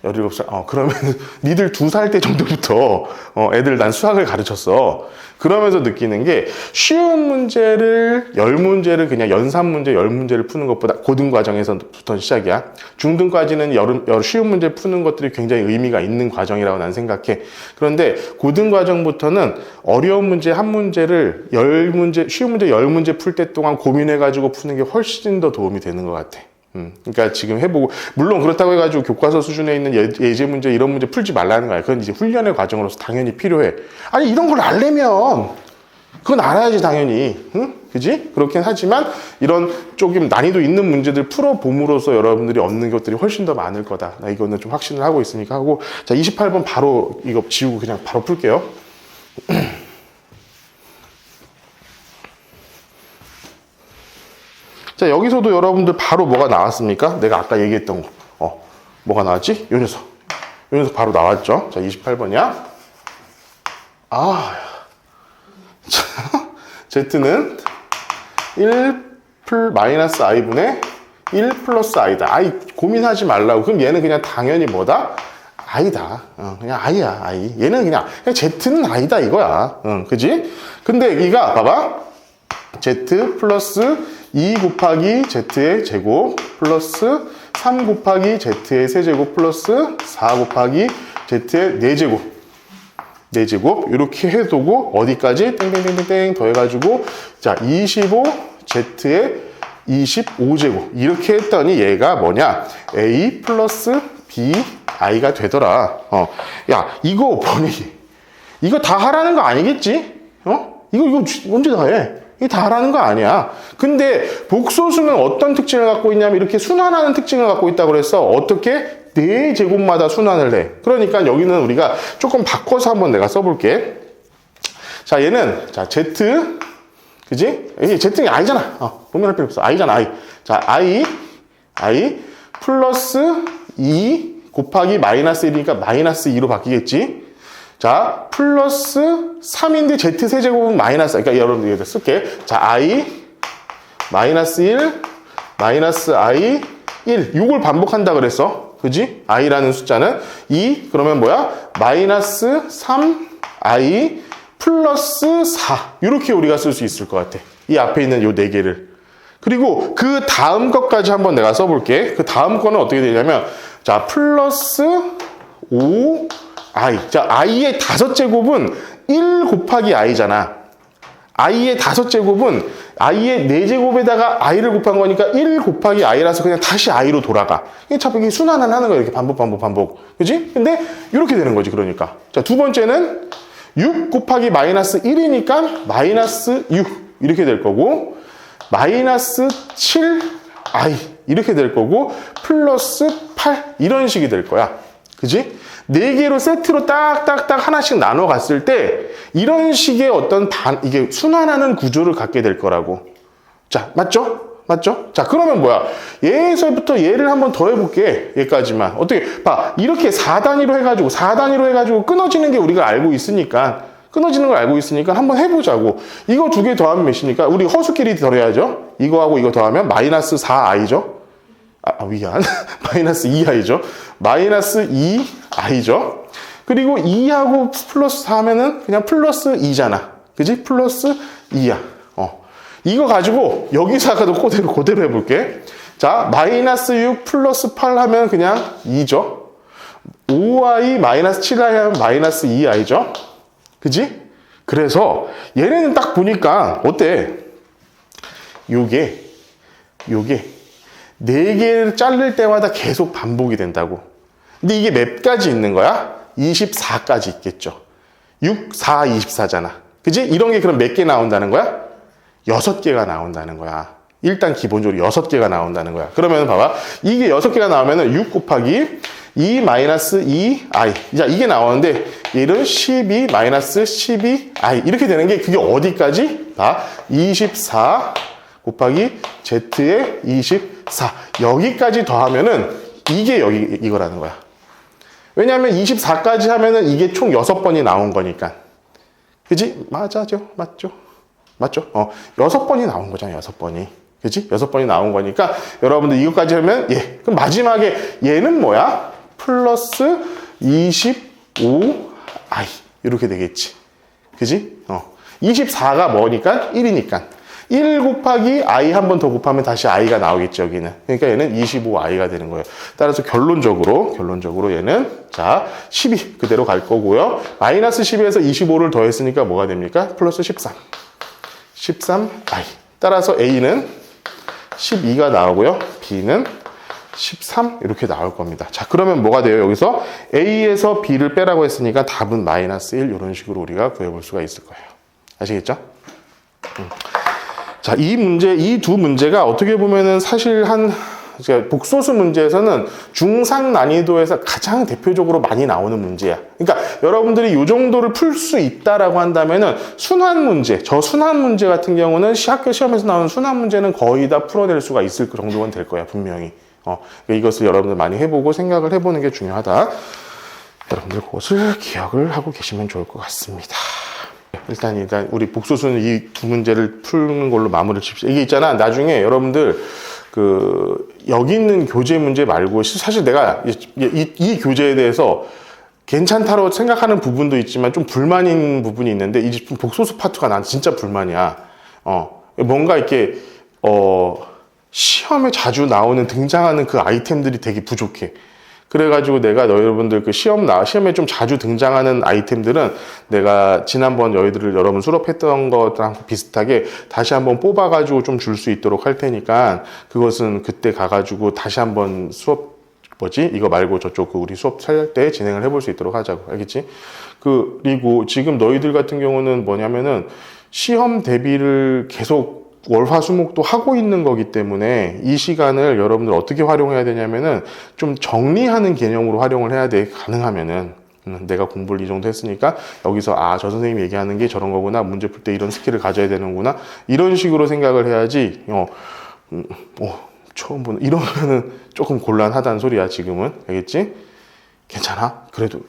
17살? 그러면 니들 2살 때 정도부터 애들 난 수학을 가르쳤어. 그러면서 느끼는 게 쉬운 문제를 10문제를 그냥 연산 문제 10문제를 푸는 것보다 고등 과정에서부터 시작이야. 중등까지는 쉬운 문제 푸는 것들이 굉장히 의미가 있는 과정이라고 난 생각해. 그런데 고등 과정부터는 어려운 문제 한 문제를 쉬운 문제 10문제 풀 때 동안 고민해가지고 푸는 게 훨씬 더 도움이 되는 것 같아. 그러니까 지금 해보고, 물론 그렇다고 해가지고 교과서 수준에 있는 예제 문제 이런 문제 풀지 말라는 거야. 그건 이제 훈련의 과정으로서 당연히 필요해. 아니, 이런 걸 알려면 그건 알아야지, 당연히. 응? 그지? 그렇긴 하지만 이런 조금 난이도 있는 문제들 풀어봄으로써 여러분들이 얻는 것들이 훨씬 더 많을 거다. 나 이거는 좀 확신을 하고 있으니까 하고. 자, 28번 바로 이거 지우고 그냥 바로 풀게요. 자, 여기서도 여러분들 바로 뭐가 나왔습니까? 내가 아까 얘기했던 거. 뭐가 나왔지? 요 녀석 바로 나왔죠? 자, 28번이야. Z는 1 마이너스 i분의 1 플러스 i다. i 고민하지 말라고. 그럼 얘는 그냥 당연히 뭐다? i다. 그냥 i야, i. 얘는 그냥 Z는 i다, 이거야. 그지? 근데 여기가, 봐봐. Z 플러스 2 곱하기 z의 제곱 플러스 3 곱하기 z의 세제곱 플러스 4 곱하기 z의 4제곱 이렇게 해두고 어디까지 땡땡땡땡 더해가지고 자 25z의 25제곱 이렇게 했더니 얘가 뭐냐 a 플러스 bi가 되더라. 야 이거 뭐니? 이거 다 하라는 거 아니겠지? 이거 언제 다 해? 이게 다 하라는 거 아니야. 근데 복소수는 어떤 특징을 갖고 있냐면 이렇게 순환하는 특징을 갖고 있다고 그랬어. 어떻게? 4제곱마다 순환을 해. 그러니까 여기는 우리가 조금 바꿔서 한번 내가 써볼게. 자, 얘는 자 z 그지? 이게 z는 i잖아. 고민할 필요 없어. i잖아, i. 자, i 플러스 2 곱하기 마이너스 1이니까 마이너스 2로 바뀌겠지. 자, 플러스 3인데 z 세제곱은 마이너스, 그러니까 여러분들 이거 쓸게. 자, i 마이너스 1 마이너스 i 1 이걸 반복한다 그랬어. 그지? i라는 숫자는 2, 그러면 뭐야? 마이너스 3i 플러스 4. 이렇게 우리가 쓸 수 있을 것 같아. 이 앞에 있는 요 네 개를. 그리고 그 다음 것까지 한번 내가 써볼게. 그 다음 거는 어떻게 되냐면, 자, 플러스 5i. 자, i의 5제곱은 1 곱하기 i잖아. i의 5제곱은 i의 4제곱에다가 i를 곱한 거니까 1 곱하기 i라서 그냥 다시 i로 돌아가. 이게 순환을 하는 거야. 이렇게 반복. 그지? 근데 이렇게 되는 거지, 그러니까. 자, 두 번째는 6 곱하기 마이너스 1이니까 마이너스 6 이렇게 될 거고, 마이너스 7i 이렇게 될 거고, 플러스 8 이런 식이 될 거야. 그지? 4개로 세트로 딱딱딱 하나씩 나눠 갔을 때 이런 식의 어떤 이게 순환하는 구조를 갖게 될 거라고. 자, 맞죠? 자, 그러면 뭐야? 얘에서부터 얘를 한번 더 해볼게. 얘까지만. 어떻게, 봐. 이렇게 4단위로 해가지고 끊어지는 게 우리가 알고 있으니까, 끊어지는 걸 알고 있으니까 한번 해보자고. 이거 2개 더하면 몇이니까? 우리 허수끼리 더해야죠. 이거하고 이거 더하면 마이너스 4i죠. 미안. 마이너스 2i죠. 마이너스 2i죠. 그리고 2하고 플러스 4 하면은 그냥 플러스 2잖아. 그지? 플러스 2야. 이거 가지고 여기서 아까도 그대로 해볼게. 자, 마이너스 6 플러스 8 하면 그냥 2죠. 5i 마이너스 7i 하면 마이너스 2i죠. 그지? 그래서 얘네는 딱 보니까 어때? 요게 4개를 자를 때마다 계속 반복이 된다고. 근데 이게 몇 가지 있는 거야? 24까지 있겠죠. 6, 4, 24잖아. 그지? 이런 게 그럼 몇 개 나온다는 거야? 6개가 나온다는 거야. 일단 기본적으로 6개가 나온다는 거야. 그러면 봐봐. 이게 6개가 나오면은 6 곱하기 2 마이너스 2i. 자, 이게 나오는데 얘는 12 마이너스 12i. 이렇게 되는 게 그게 어디까지? 봐. 24 곱하기 z의 24. 여기까지 더하면은 이게 이거라는 거야. 왜냐하면 24까지 하면은 이게 총 6번이 나온 거니까. 그지? 맞죠? 6번이 나온 거잖아, 6번이. 그지? 6번이 나온 거니까, 여러분들 이것까지 하면, 그럼 마지막에 얘는 뭐야? 플러스 25i. 이렇게 되겠지. 그지? 24가 뭐니까? 1이니까. 1 곱하기 i 한 번 더 곱하면 다시 i가 나오겠죠, 여기는. 그러니까 얘는 25i가 되는 거예요. 따라서 결론적으로 얘는, 자, 12 그대로 갈 거고요. 마이너스 12에서 25를 더했으니까 뭐가 됩니까? 플러스 13i. 따라서 A는 12가 나오고요. B는 13 이렇게 나올 겁니다. 자, 그러면 뭐가 돼요? 여기서 A에서 B를 빼라고 했으니까 답은 마이너스 1 이런 식으로 우리가 구해볼 수가 있을 거예요. 아시겠죠? 자, 이 두 문제가 어떻게 보면은 사실 복소수 문제에서는 중상 난이도에서 가장 대표적으로 많이 나오는 문제야. 그러니까 여러분들이 이 정도를 풀 수 있다라고 한다면은 순환 문제, 저순환 문제 같은 경우는 학교 시험에서 나오는 순환 문제는 거의 다 풀어낼 수가 있을 그 정도는 될 거야, 분명히. 그러니까 이것을 여러분들 많이 해보고 생각을 해보는 게 중요하다. 여러분들 그것을 기억을 하고 계시면 좋을 것 같습니다. 일단 우리 복소수는 이 두 문제를 푸는 걸로 마무리를 칩시다. 이게 있잖아, 나중에 여러분들 여기 있는 교재 문제 말고, 사실 내가 이 교재에 대해서 괜찮다고 생각하는 부분도 있지만 좀 불만인 부분이 있는데, 이 복소수 파트가 난 진짜 불만이야. 뭔가 이렇게, 시험에 자주 등장하는 그 아이템들이 되게 부족해. 그래가지고 내가 여러분들 시험에 좀 자주 등장하는 아이템들은 내가 지난번 여러분 수업했던 것랑 비슷하게 다시 한번 뽑아가지고 좀 줄 수 있도록 할 테니까, 그것은 그때 가가지고 다시 한번 이거 말고 저쪽 우리 수업 살 때 진행을 해볼 수 있도록 하자고. 알겠지? 그리고 지금 너희들 같은 경우는 뭐냐면은 시험 대비를 계속 월화수목도 하고 있는 거기 때문에 이 시간을 여러분들 어떻게 활용해야 되냐면은 좀 정리하는 개념으로 활용을 해야 돼. 가능하면은 내가 공부를 이 정도 했으니까 여기서 저 선생님이 얘기하는 게 저런 거구나, 문제 풀 때 이런 스킬을 가져야 되는구나, 이런 식으로 생각을 해야지. 처음 보는 이러면은 조금 곤란하다는 소리야 지금은. 알겠지? 괜찮아? 그래도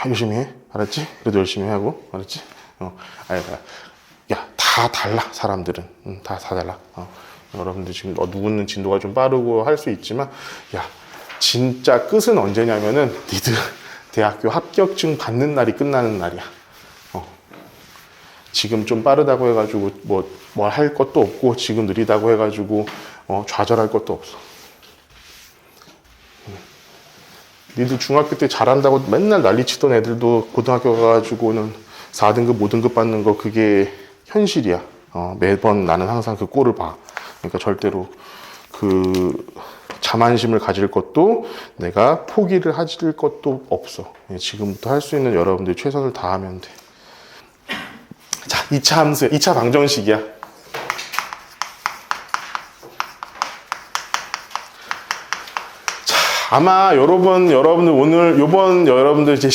열심히 해. 알았지? 그래도 열심히 하고. 알았지? 야, 다 달라, 사람들은. 다 달라. 여러분들 지금 누구는 진도가 좀 빠르고 할 수 있지만, 야, 진짜 끝은 언제냐면은 니들 대학교 합격증 받는 날이 끝나는 날이야. 지금 좀 빠르다고 해가지고 뭘 할 것도 없고, 지금 느리다고 해가지고 좌절할 것도 없어. 니들 중학교 때 잘한다고 맨날 난리치던 애들도 고등학교 가가지고는 4등급, 5등급 받는 거, 그게 현실이야. 매번 나는 항상 그 꼴을 봐. 그러니까 절대로 그 자만심을 가질 것도, 내가 포기를 하실 것도 없어. 지금부터 할 수 있는 여러분들이 최선을 다하면 돼. 자, 2차 함수, 2차 방정식이야. 자, 아마 여러분들 오늘 여러분들 이제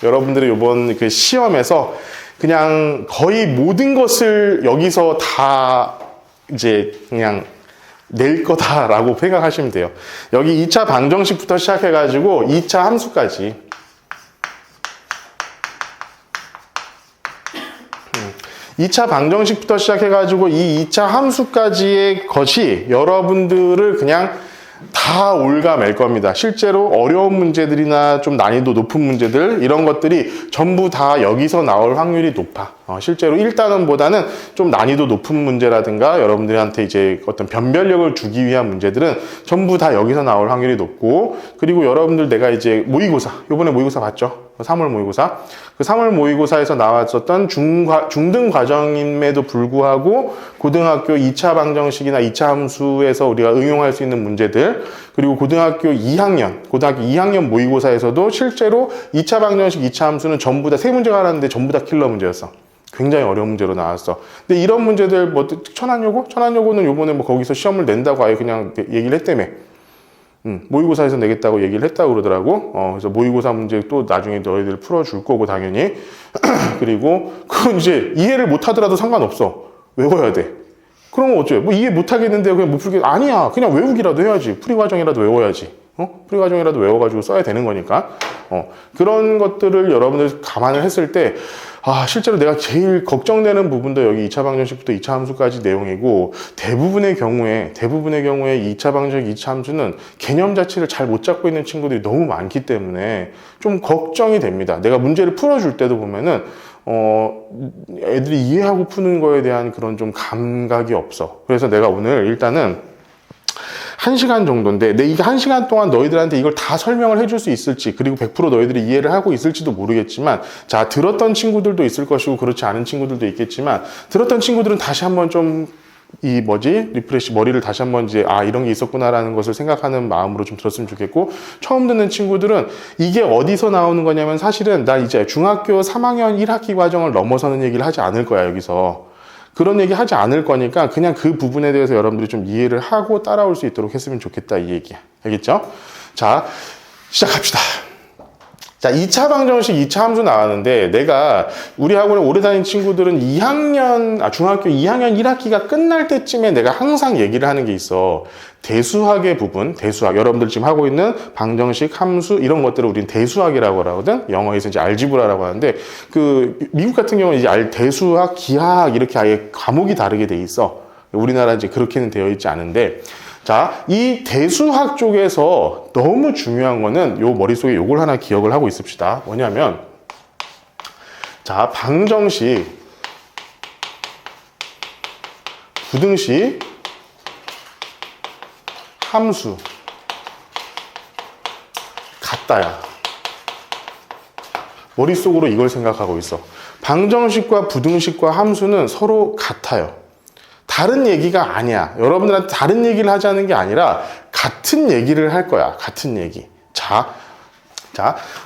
여러분들의 요번 그 시험에서 그냥 거의 모든 것을 여기서 다 이제 그냥 낼 거다라고 생각하시면 돼요. 여기 2차 방정식부터 시작해가지고 2차 함수까지. 2차 방정식부터 시작해가지고 이 2차 함수까지의 것이 여러분들을 그냥 다 올가맬 겁니다. 실제로 어려운 문제들이나 좀 난이도 높은 문제들, 이런 것들이 전부 다 여기서 나올 확률이 높아. 실제로 1단원보다는 좀 난이도 높은 문제라든가 여러분들한테 이제 어떤 변별력을 주기 위한 문제들은 전부 다 여기서 나올 확률이 높고, 그리고 여러분들 내가 이제 모의고사, 요번에 모의고사 봤죠? 3월 모의고사. 그 3월 모의고사에서 나왔었던 중등 과정임에도 불구하고 고등학교 2차 방정식이나 2차 함수에서 우리가 응용할 수 있는 문제들, 그리고 고등학교 2학년 모의고사에서도 실제로 2차 방정식, 2차 함수는 전부 다 3문제가 나왔는데 전부 다 킬러 문제였어. 굉장히 어려운 문제로 나왔어. 근데 이런 문제들, 천안여고는 요번에 거기서 시험을 낸다고 아예 그냥 얘기를 했다며. 모의고사에서 내겠다고 얘기를 했다고 그러더라고. 그래서 모의고사 문제 또 나중에 너희들 풀어줄 거고, 당연히. 그리고, 그건 이제 이해를 못 하더라도 상관없어. 외워야 돼. 그러면 어째? 이해 못 하겠는데 그냥 못 풀게. 아니야. 그냥 외우기라도 해야지. 풀이과정이라도 외워야지. 풀이과정이라도 외워가지고 써야 되는 거니까. 그런 것들을 여러분들 감안을 했을 때, 실제로 내가 제일 걱정되는 부분도 여기 2차 방정식부터 2차 함수까지 내용이고, 대부분의 경우에 2차 방정식, 2차 함수는 개념 자체를 잘 못 잡고 있는 친구들이 너무 많기 때문에 좀 걱정이 됩니다. 내가 문제를 풀어줄 때도 보면은 애들이 이해하고 푸는 거에 대한 그런 좀 감각이 없어. 그래서 내가 오늘 일단은 1시간 정도인데, 이게 1시간 동안 너희들한테 이걸 다 설명을 해줄 수 있을지, 그리고 100% 너희들이 이해를 하고 있을지도 모르겠지만, 자, 들었던 친구들도 있을 것이고, 그렇지 않은 친구들도 있겠지만, 들었던 친구들은 다시 한번 좀, 리프레시, 머리를 다시 한번 이제, 이런 게 있었구나라는 것을 생각하는 마음으로 좀 들었으면 좋겠고, 처음 듣는 친구들은 이게 어디서 나오는 거냐면, 사실은 나 이제 중학교 3학년 1학기 과정을 넘어서는 얘기를 하지 않을 거야, 여기서. 그런 얘기 하지 않을 거니까 그냥 그 부분에 대해서 여러분들이 좀 이해를 하고 따라올 수 있도록 했으면 좋겠다, 이 얘기야. 알겠죠? 자, 시작합시다. 자, 2차 방정식, 2차 함수 나왔는데, 내가 우리 학원에 오래 다닌 친구들은 중학교 2학년 1학기가 끝날 때쯤에 내가 항상 얘기를 하는 게 있어. 대수학의 부분, 여러분들 지금 하고 있는 방정식, 함수, 이런 것들을 우리는 대수학이라고 하거든. 영어에서 이제 알지브라라고 하는데, 미국 같은 경우는 이제 대수학, 기하학, 이렇게 아예 과목이 다르게 돼 있어. 우리나라 이제 그렇게는 되어 있지 않은데, 자, 이 대수학 쪽에서 너무 중요한 거는 요 머릿속에 요걸 하나 기억을 하고 있읍시다. 뭐냐면, 자, 방정식, 부등식, 함수, 같다야. 머릿속으로 이걸 생각하고 있어. 방정식과 부등식과 함수는 서로 같아요. 다른 얘기가 아니야. 여러분들한테 다른 얘기를 하자는 게 아니라 같은 얘기를 할 거야. 같은 얘기. 자,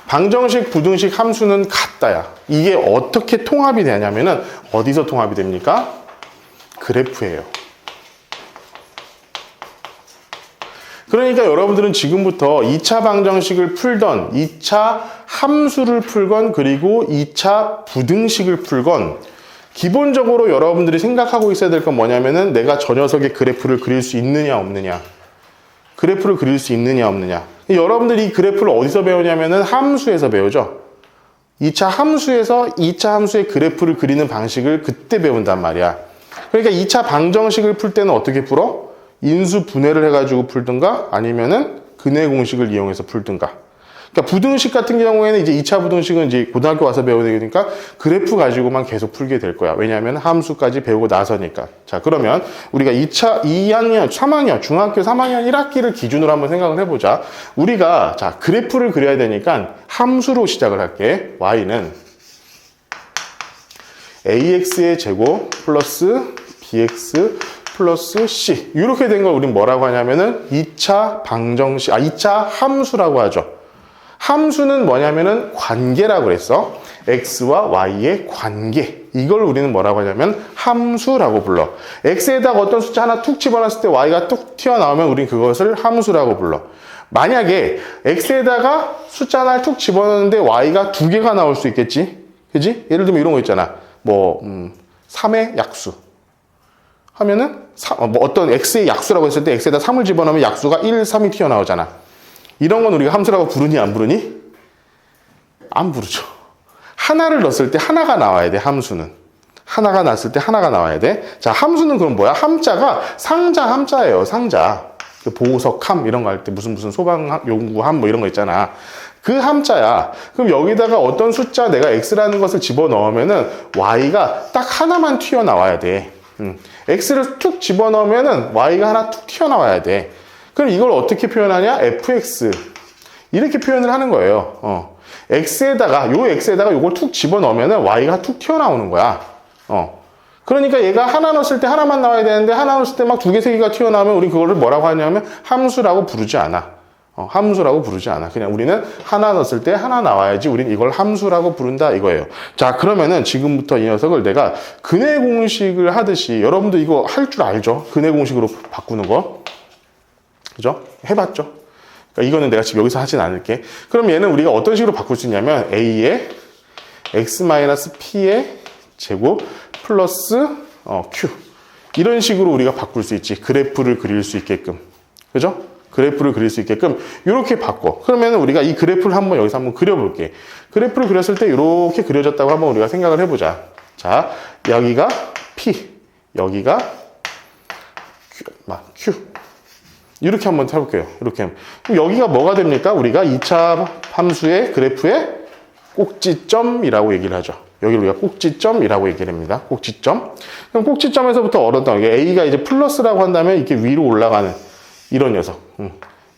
방정식, 부등식, 함수는 같다야. 이게 어떻게 통합이 되냐면은 어디서 통합이 됩니까? 그래프예요. 그러니까 여러분들은 지금부터 2차 방정식을 풀던, 2차 함수를 풀건, 그리고 2차 부등식을 풀건, 기본적으로 여러분들이 생각하고 있어야 될 건 뭐냐면은 내가 저 녀석의 그래프를 그릴 수 있느냐 없느냐. 그래프를 그릴 수 있느냐 없느냐. 여러분들이 이 그래프를 어디서 배우냐면은 함수에서 배우죠. 2차 함수에서 2차 함수의 그래프를 그리는 방식을 그때 배운단 말이야. 그러니까 2차 방정식을 풀 때는 어떻게 풀어? 인수 분해를 해가지고 풀든가, 아니면은 근해 공식을 이용해서 풀든가. 그러니까 부등식 같은 경우에는 이제 2차 부등식은 이제 고등학교 와서 배워야 되니까 그래프 가지고만 계속 풀게 될 거야. 왜냐하면 함수까지 배우고 나서니까. 자, 그러면 우리가 2학년, 3학년, 중학교 3학년 1학기를 기준으로 한번 생각을 해보자. 우리가, 자, 그래프를 그려야 되니까 함수로 시작을 할게. y는 ax의 제곱 플러스 bx 플러스 c. 이렇게 된 걸 우린 뭐라고 하냐면은 2차 방정식, 2차 함수라고 하죠. 함수는 뭐냐면은 관계라고 그랬어. x와 y의 관계. 이걸 우리는 뭐라고 하냐면 함수라고 불러. x에다가 어떤 숫자 하나 툭 집어넣었을 때 y가 툭 튀어나오면 우린 그것을 함수라고 불러. 만약에 x에다가 숫자 하나를 툭 집어넣는데 y가 두 개가 나올 수 있겠지? 그지? 예를 들면 이런 거 있잖아. 3의 약수. 하면은, 어떤 x의 약수라고 했을 때 x에다 3을 집어넣으면 약수가 1, 3이 튀어나오잖아. 이런 건 우리가 함수라고 부르니 안 부르니? 안 부르죠. 하나를 넣었을 때 하나가 나와야 돼, 함수는. 하나가 났을 때 하나가 나와야 돼. 자, 함수는 그럼 뭐야? 함자가 상자 함자예요, 상자. 보석함 이런 거 할 때 무슨 소방 연구함 뭐 이런 거 있잖아. 그 함자야. 그럼 여기다가 어떤 숫자 내가 x라는 것을 집어넣으면은 y가 딱 하나만 튀어나와야 돼. x를 툭 집어넣으면은 y가 하나 툭 튀어나와야 돼. 그럼 이걸 어떻게 표현하냐? fx. 이렇게 표현을 하는 거예요. x에다가, 요 x에다가 요걸 툭 집어넣으면은 y가 툭 튀어나오는 거야. 그러니까 얘가 하나 넣었을 때 하나만 나와야 되는데 하나 넣었을 때 막 두 개, 세 개가 튀어나오면 우리 그거를 뭐라고 하냐면 함수라고 부르지 않아. 함수라고 부르지 않아. 그냥 우리는 하나 넣었을 때 하나 나와야지 우린 이걸 함수라고 부른다 이거예요. 자, 그러면은 지금부터 이 녀석을 내가 근해 공식을 하듯이 여러분도 이거 할 줄 알죠? 근해 공식으로 바꾸는 거. 그죠? 해봤죠? 그러니까 이거는 내가 지금 여기서 하진 않을게. 그럼 얘는 우리가 어떤 식으로 바꿀 수 있냐면 a의 x-p의 제곱 플러스 q 이런 식으로 우리가 바꿀 수 있지. 그래프를 그릴 수 있게끔. 그죠? 그래프를 그릴 수 있게끔 이렇게 바꿔. 그러면 우리가 이 그래프를 한번 여기서 한번 그려볼게. 그래프를 그렸을 때 이렇게 그려졌다고 한번 우리가 생각을 해보자. 자, 여기가 p, 여기가 q. 이렇게 한번 해볼게요. 이렇게. 그럼 여기가 뭐가 됩니까? 우리가 2차 함수의 그래프의 꼭지점이라고 얘기를 하죠. 여기를 우리가 꼭지점이라고 얘기를 합니다. 꼭지점. 그럼 꼭지점에서부터 얼었던 게 A가 이제 플러스라고 한다면 이렇게 위로 올라가는 이런 녀석.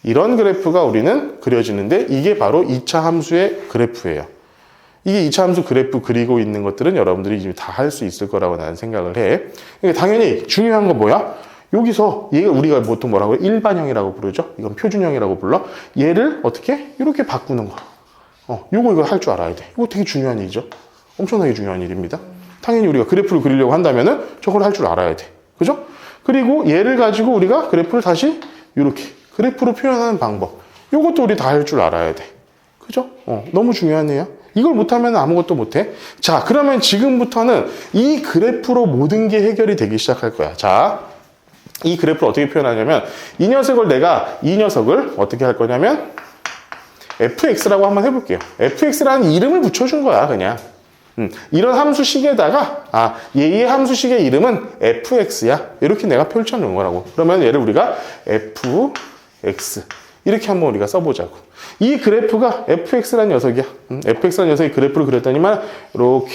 이런 그래프가 우리는 그려지는데 이게 바로 2차 함수의 그래프예요. 이게 2차 함수 그래프 그리고 있는 것들은 여러분들이 이제 다 할 수 있을 거라고 나는 생각을 해. 그러니까 당연히 중요한 건 뭐야? 여기서 얘가 우리가 보통 뭐라고 해? 일반형이라고 부르죠. 이건 표준형이라고 불러. 얘를 어떻게? 이렇게 바꾸는 거. 이거 할 줄 알아야 돼. 이거 되게 중요한 일이죠. 엄청나게 중요한 일입니다. 당연히 우리가 그래프를 그리려고 한다면은 저걸 할 줄 알아야 돼. 그죠? 그리고 얘를 가지고 우리가 그래프를 다시 이렇게 그래프로 표현하는 방법. 이것도 우리 다 할 줄 알아야 돼. 그죠? 너무 중요한 일이야. 이걸 못하면 아무것도 못해. 자, 그러면 지금부터는 이 그래프로 모든 게 해결이 되기 시작할 거야. 자, 이 그래프를 어떻게 표현하냐면 이 녀석을 어떻게 할 거냐면 fx라고 한번 해볼게요. fx라는 이름을 붙여준 거야, 그냥. 이런 함수식에다가 얘의 함수식의 이름은 fx야. 이렇게 내가 펼쳐놓은 거라고. 그러면 얘를 우리가 fx 이렇게 한번 우리가 써보자고. 이 그래프가 fx라는 녀석이야. fx라는 녀석이 그래프를 그렸더니만 이렇게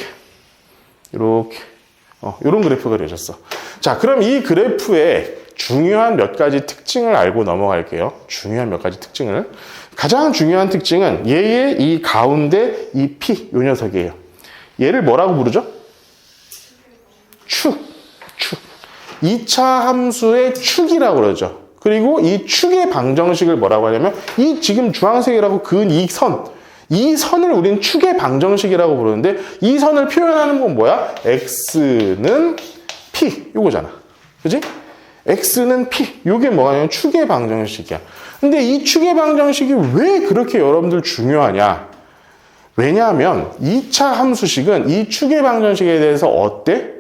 이런 그래프가 그려졌어. 자, 그럼 이 그래프의 중요한 몇 가지 특징을 알고 넘어갈게요. 중요한 몇 가지 특징을. 가장 중요한 특징은 얘의 이 가운데 이 p, 요 녀석이에요. 얘를 뭐라고 부르죠? 축. 2차 함수의 축이라고 그러죠. 그리고 이 축의 방정식을 뭐라고 하냐면 이 지금 주황색이라고 그은 이 선을 우리는 축의 방정식이라고 부르는데 이 선을 표현하는 건 뭐야? x는 p 요거잖아. 그지? x는 p. 요게 뭐냐면 축의 방정식이야. 근데 이 축의 방정식이 왜 그렇게 여러분들 중요하냐? 왜냐하면 2차 함수식은 이 축의 방정식에 대해서 어때?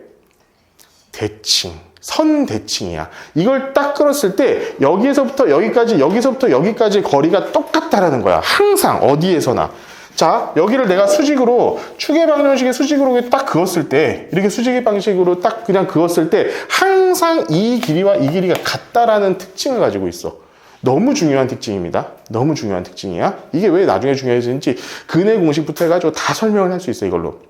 대칭. 선대칭이야. 이걸 딱 끌었을 때 여기서부터 여기까지 거리가 똑같다라는 거야. 항상 어디에서나. 자, 여기를 내가 수직으로 축의 방정식의 수직으로 딱 그었을 때 이렇게 수직의 방식으로 딱 그냥 그었을 때 항상 이 길이와 이 길이가 같다라는 특징을 가지고 있어. 너무 중요한 특징입니다. 너무 중요한 특징이야. 이게 왜 나중에 중요해지는지 근의 공식부터 해가지고 다 설명을 할 수 있어, 이걸로.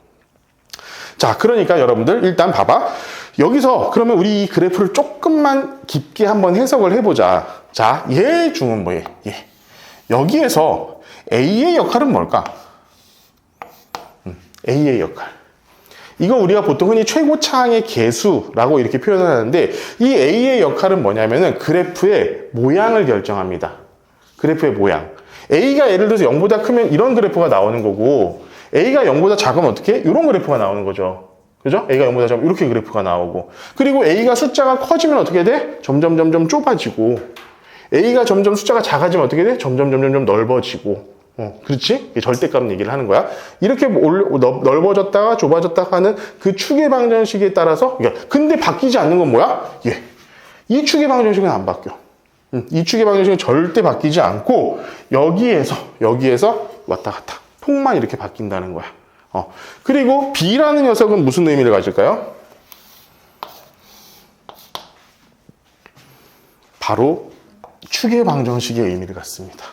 자, 그러니까 여러분들 일단 봐봐. 여기서 그러면 우리 이 그래프를 조금만 깊게 한번 해석을 해보자. 자, 얘 중은 뭐예요? 얘. 여기에서 A의 역할은 뭘까? A의 역할. 이거 우리가 보통 흔히 최고차항의 계수라고 이렇게 표현을 하는데, 이 A의 역할은 뭐냐면은 그래프의 모양을 결정합니다. 그래프의 모양. A가 예를 들어서 0보다 크면 이런 그래프가 나오는 거고, A가 0보다 작으면 어떻게? 이런 그래프가 나오는 거죠. 그죠? A가 0보다 작으면 이렇게 그래프가 나오고, 그리고 A가 숫자가 커지면 어떻게 돼? 점점 좁아지고, A가 점점 숫자가 작아지면 어떻게 돼? 점점 넓어지고. 그렇지? 절대값 얘기를 하는 거야. 이렇게 넓어졌다가 좁아졌다가 하는 그 축의 방정식에 따라서, 근데 바뀌지 않는 건 뭐야? 예. 이 축의 방정식은 안 바뀌어. 이 축의 방정식은 절대 바뀌지 않고, 여기에서 왔다 갔다. 폭만 이렇게 바뀐다는 거야. 그리고 B라는 녀석은 무슨 의미를 가질까요? 바로 축의 방정식의 의미를 갖습니다.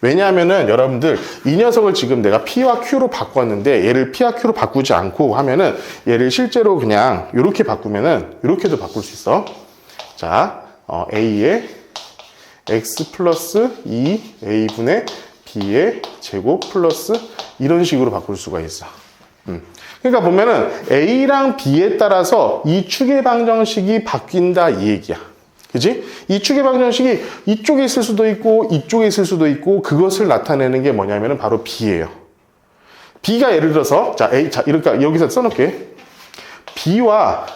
왜냐하면은 여러분들 이 녀석을 지금 내가 P와 Q로 바꿨는데, 얘를 P와 Q로 바꾸지 않고 하면은 얘를 실제로 그냥 이렇게 바꾸면은 이렇게도 바꿀 수 있어. 자, A의 X 플러스 2A분의 B의 제곱 플러스 이런 식으로 바꿀 수가 있어. 그러니까 보면은 A랑 B에 따라서 이 축의 방정식이 바뀐다 이 얘기야. 그지? 이 축의 방정식이 이쪽에 있을 수도 있고 이쪽에 있을 수도 있고, 그것을 나타내는 게 뭐냐면은 바로 B예요. B가 예를 들어서 그러니까 여기서 써놓을게. B와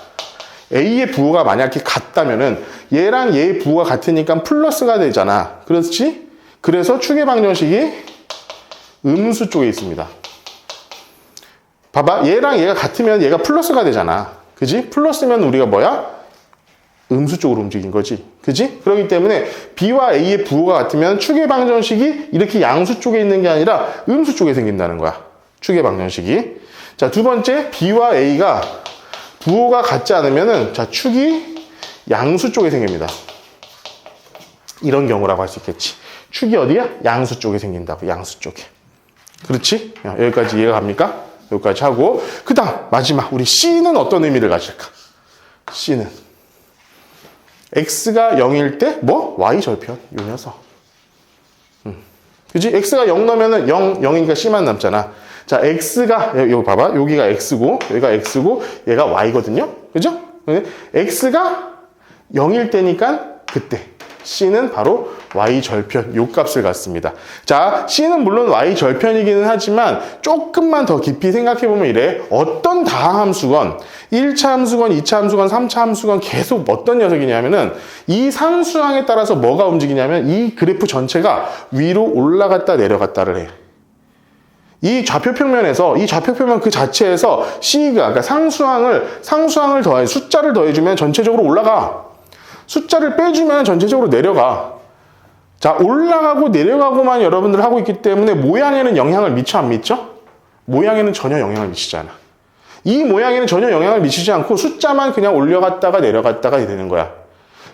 A의 부호가 만약에 같다면은 얘랑 얘의 부호가 같으니까 플러스가 되잖아. 그렇지? 그래서 축의 방정식이 음수 쪽에 있습니다. 봐봐. 얘랑 얘가 같으면 얘가 플러스가 되잖아. 그지? 플러스면 우리가 뭐야? 음수 쪽으로 움직인 거지. 그지? 그렇기 때문에 B와 A의 부호가 같으면 축의 방정식이 이렇게 양수 쪽에 있는 게 아니라 음수 쪽에 생긴다는 거야. 축의 방정식이. 자, 두 번째, B와 A가 부호가 같지 않으면은, 자, 축이 양수 쪽에 생깁니다. 이런 경우라고 할 수 있겠지. 축이 어디야? 양수 쪽에 생긴다고. 양수 쪽에. 그렇지? 여기까지 이해가 갑니까? 여기까지 하고, 그 다음 마지막 우리 C는 어떤 의미를 가질까? C는 X가 0일 때 뭐? Y 절편. 요 녀석. 그지? X가 0 넣으면은 0이니까 C만 남잖아. 자, X가 여기 봐봐. 여기가 X고 여기가 X고 얘가 Y거든요. 그죠? X가 0일 때니까 그때 C는 바로 Y 절편, 요 값을 갖습니다. 자, C는 물론 Y 절편이기는 하지만 조금만 더 깊이 생각해보면 이래. 어떤 다함수건, 1차 함수건, 2차 함수건, 3차 함수건 계속 어떤 녀석이냐면은 이 상수항에 따라서 뭐가 움직이냐면 이 그래프 전체가 위로 올라갔다 내려갔다를 해. 이 좌표평면에서, 이 좌표평면 그 자체에서 C가, 그러니까 상수항을 더해, 숫자를 더해주면 전체적으로 올라가. 숫자를 빼주면 전체적으로 내려가. 자, 올라가고 내려가고만 여러분들 하고 있기 때문에 모양에는 영향을 미쳐 안 미쳐? 모양에는 전혀 영향을 미치지 않아. 이 모양에는 전혀 영향을 미치지 않고 숫자만 그냥 올려갔다가 내려갔다가 되는 거야.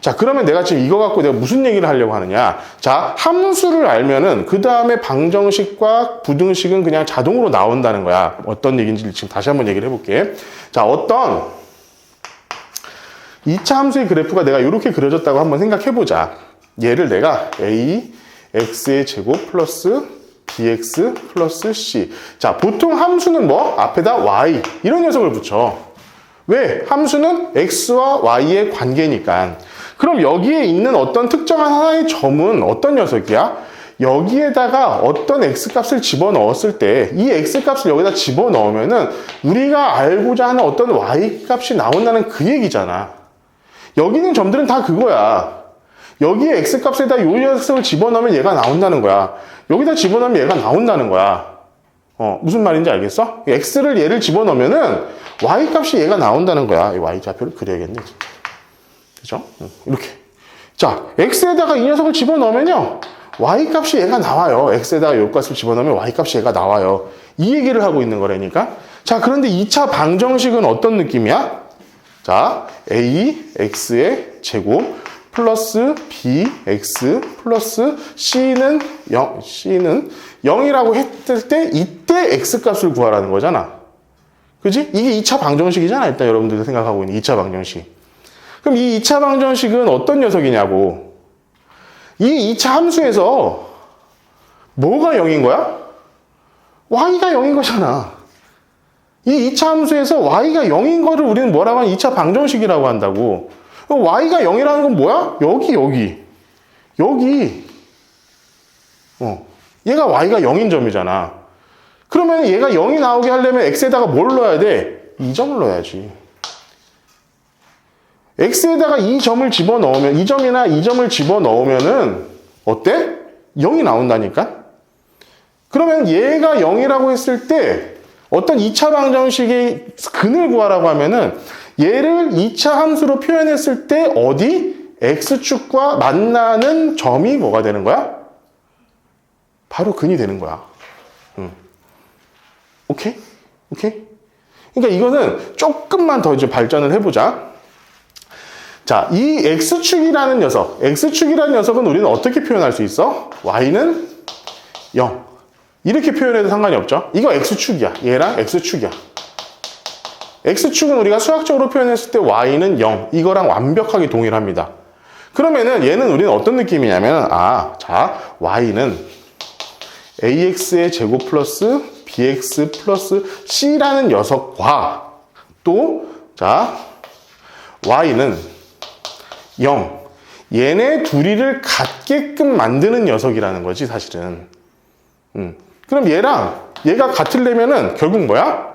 자, 그러면 내가 지금 이거 갖고 내가 무슨 얘기를 하려고 하느냐? 자, 함수를 알면은 그 다음에 방정식과 부등식은 그냥 자동으로 나온다는 거야. 어떤 얘기인지 지금 다시 한번 얘기를 해볼게. 자, 어떤 2차 함수의 그래프가 내가 이렇게 그려졌다고 한번 생각해보자. 얘를 내가 a x의 제곱 플러스 bx 플러스 c. 자, 보통 함수는 뭐? 앞에다 y 이런 녀석을 붙여. 왜? 함수는 x와 y의 관계니까. 그럼 여기에 있는 어떤 특정한 하나의 점은 어떤 녀석이야? 여기에다가 어떤 x값을 집어넣었을 때 이 x값을 여기다 집어넣으면은 우리가 알고자 하는 어떤 y값이 나온다는 그 얘기잖아. 여기 있는 점들은 다 그거야. 여기에 x값에다 요 녀석을 집어넣으면 얘가 나온다는 거야. 여기다 집어넣으면 얘가 나온다는 거야. 무슨 말인지 알겠어? x를 얘를 집어넣으면은 y값이 얘가 나온다는 거야. 이 y좌표를 그려야겠네, 진짜. 그죠? 이렇게. 자, x에다가 이 녀석을 집어넣으면요. y값이 얘가 나와요. x에다가 요 값을 집어넣으면 y값이 얘가 나와요. 이 얘기를 하고 있는 거라니까. 자, 그런데 2차 방정식은 어떤 느낌이야? 자, a x의 제곱 플러스 bx 플러스 c는 0이라고 했을 때 이때 x값을 구하라는 거잖아. 그지? 이게 2차 방정식이잖아. 일단 여러분들도 생각하고 있는 2차 방정식. 그럼 이 2차 방정식은 어떤 녀석이냐고. 이 2차 함수에서 뭐가 0인 거야? y가 0인 거잖아. 이 2차 함수에서 y가 0인 거를 우리는 뭐라고 하면 2차 방정식이라고 한다고. 그럼 y가 0이라는 건 뭐야? 여기. 얘가 y가 0인 점이잖아. 그러면 얘가 0이 나오게 하려면 x에다가 뭘 넣어야 돼? 2점을 넣어야지. x에다가 2점을 집어넣으면, 2점이나 2점을 집어넣으면은 어때? 0이 나온다니까? 그러면 얘가 0이라고 했을 때 어떤 2차 방정식의 근을 구하라고 하면은 얘를 2차 함수로 표현했을 때 어디? x축과 만나는 점이 뭐가 되는 거야? 바로 근이 되는 거야. 오케이? 그러니까 이거는 조금만 더 이제 발전을 해보자. 자, 이 x축이라는 녀석은 우리는 어떻게 표현할 수 있어? y는 0. 이렇게 표현해도 상관이 없죠? 이거 x축이야. 얘랑 x축이야. x축은 우리가 수학적으로 표현했을 때 y는 0. 이거랑 완벽하게 동일합니다. 그러면은 얘는 우리는 어떤 느낌이냐면, 자, y는 ax의 제곱 플러스 bx 플러스 c라는 녀석과 또, 자, y는 0. 얘네 둘이를 같게끔 만드는 녀석이라는 거지, 사실은. 그럼 얘랑 얘가 같으려면은 결국 뭐야?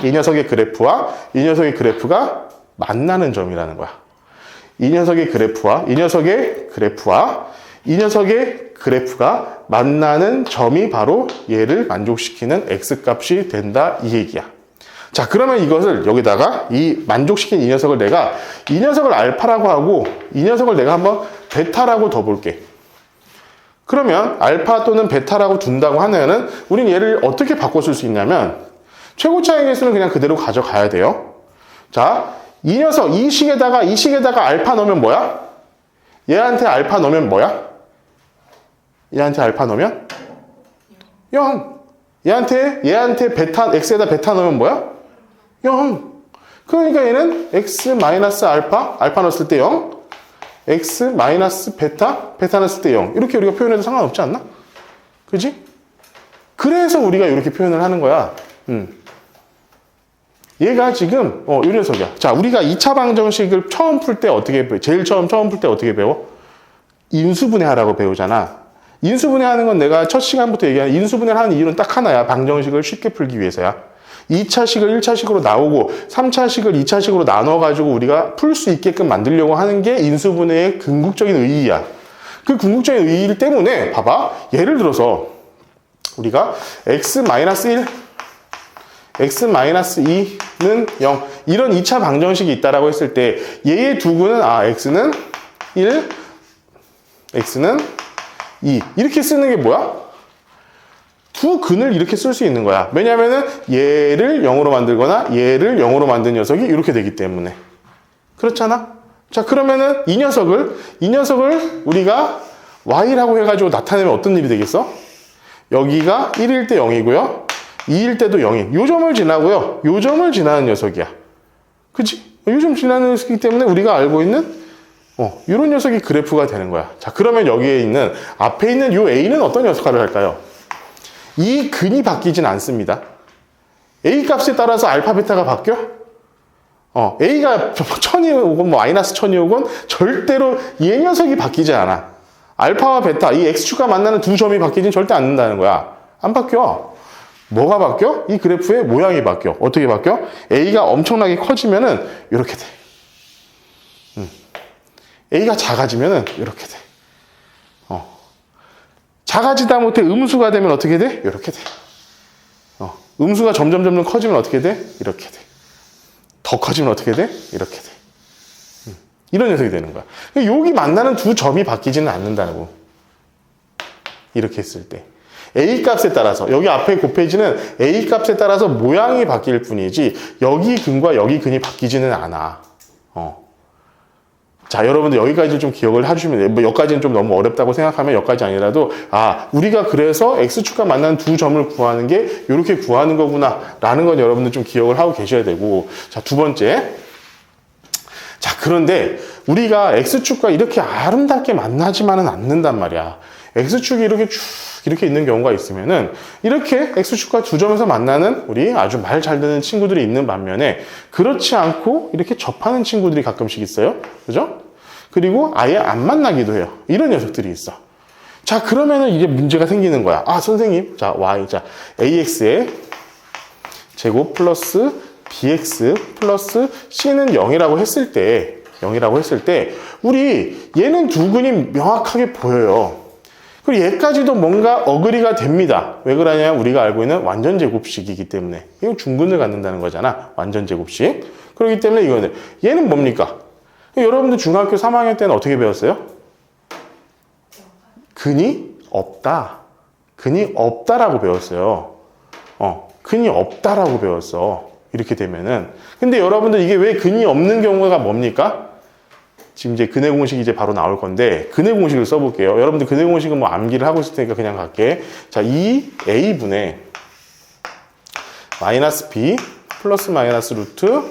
이 녀석의 그래프와 이 녀석의 그래프가 만나는 점이라는 거야. 이 녀석의 그래프와 이 녀석의 그래프가 만나는 점이 바로 얘를 만족시키는 x값이 된다, 이 얘기야. 자, 그러면 이것을 여기다가 이 만족시킨 이 녀석을 내가 이 녀석을 알파라고 하고 이 녀석을 내가 한번 베타라고 더 볼게. 그러면 알파 또는 베타라고 둔다고 하면은 우린 얘를 어떻게 바꿔 쓸 수 있냐면 최고차의 개수는 그냥 그대로 가져가야 돼요. 자, 이 녀석 이 식에다가 알파 넣으면 뭐야? 얘한테 알파 넣으면 뭐야? 얘한테 알파 넣으면 0. 얘한테 베타 x에다 베타 넣으면 뭐야? 0. 그러니까 얘는 x 마이너스 알파 넣었을 때 0, x 마이너스 베타 넣었을 때 0. 이렇게 우리가 표현해도 상관없지 않나? 그지? 그래서 우리가 이렇게 표현을 하는 거야. 얘가 지금 이 녀석이야. 자, 우리가 2차 방정식을 처음 풀 때 어떻게 배워? 제일 처음 풀 때 어떻게 배워? 인수분해하라고 배우잖아. 인수분해하는 건 내가 첫 시간부터 얘기하는 인수분해를 하는 이유는 딱 하나야. 방정식을 쉽게 풀기 위해서야. 2차식을 1차식으로 나오고 3차식을 2차식으로 나눠가지고 우리가 풀 수 있게끔 만들려고 하는 게 인수분해의 궁극적인 의의야. 그 궁극적인 의의 때문에 봐봐. 예를 들어서 우리가 x-1, x-2는 0 이런 2차 방정식이 있다라고 했을 때 얘의 두구는 x는 1, x는 2 이렇게 쓰는 게 뭐야? 두 근을 이렇게 쓸 수 있는 거야. 왜냐면은 얘를 0으로 만들거나 얘를 0으로 만든 녀석이 이렇게 되기 때문에. 그렇잖아? 자, 그러면은 이 녀석을 우리가 y라고 해가지고 나타내면 어떤 일이 되겠어? 여기가 1일 때 0이고요. 2일 때도 0인. 요 점을 지나고요. 요 점을 지나는 녀석이야. 그치? 요 점 지나는 녀석이기 때문에 우리가 알고 있는 이런 녀석이 그래프가 되는 거야. 자, 그러면 여기에 있는 앞에 있는 요 a는 어떤 역할을 할까요? 이 근이 바뀌진 않습니다. a 값에 따라서 알파 베타가 바뀌어? a가 1000이 오건 마이너스 1000이 오건 절대로 이 녀석이 바뀌지 않아. 알파와 베타, 이 x축과 만나는 두 점이 바뀌진 절대 않는다는 거야. 안 바뀌어. 뭐가 바뀌어? 이 그래프의 모양이 바뀌어. 어떻게 바뀌어? a가 엄청나게 커지면은 이렇게 돼. a가 작아지면은 이렇게 돼. 작아지다 못해 음수가 되면 어떻게 돼? 이렇게 돼. 음수가 점점 커지면 어떻게 돼? 이렇게 돼. 더 커지면 어떻게 돼? 이렇게 돼. 이런 녀석이 되는 거야. 여기 만나는 두 점이 바뀌지는 않는다고. 이렇게 했을 때. a 값에 따라서, 여기 앞에 곱해지는 a 값에 따라서 모양이 바뀔 뿐이지 여기 근과 여기 근이 바뀌지는 않아. 자, 여러분들 여기까지 좀 기억을 해주시면 돼요. 뭐 여기까지는 좀 너무 어렵다고 생각하면 여기까지 아니라도 우리가 그래서 X축과 만나는 두 점을 구하는 게 이렇게 구하는 거구나 라는 건 여러분들 좀 기억을 하고 계셔야 되고. 자, 두 번째. 자, 그런데 우리가 X축과 이렇게 아름답게 만나지만은 않는단 말이야. X축이 이렇게 쭉 이렇게 있는 경우가 있으면은 이렇게 X축과 두 점에서 만나는 우리 아주 말 잘 듣는 친구들이 있는 반면에 그렇지 않고 이렇게 접하는 친구들이 가끔씩 있어요. 그죠? 그리고 아예 안 만나기도 해요. 이런 녀석들이 있어. 자, 그러면은 이제 문제가 생기는 거야. 선생님. 자, Y. 자, AX의 제곱 플러스 BX 플러스 C는 0이라고 했을 때, 우리 얘는 두 근이 명확하게 보여요. 그리고 얘까지도 뭔가 어그리가 됩니다. 왜 그러냐? 우리가 알고 있는 완전 제곱식이기 때문에. 이거 중근을 갖는다는 거잖아. 완전 제곱식. 그렇기 때문에 이거는. 얘는 뭡니까? 여러분들 중학교 3학년 때는 어떻게 배웠어요? 근이 없다. 근이 없다라고 배웠어요. 근이 없다라고 배웠어. 이렇게 되면은. 근데 여러분들 이게 왜 근이 없는 경우가 뭡니까? 지금 이제 근의 공식 이제 바로 나올 건데 근의 공식을 써볼게요. 여러분들 근의 공식은 뭐 암기를 하고 있을 테니까 그냥 갈게. 자, 2a분의 마이너스 b 플러스 마이너스 루트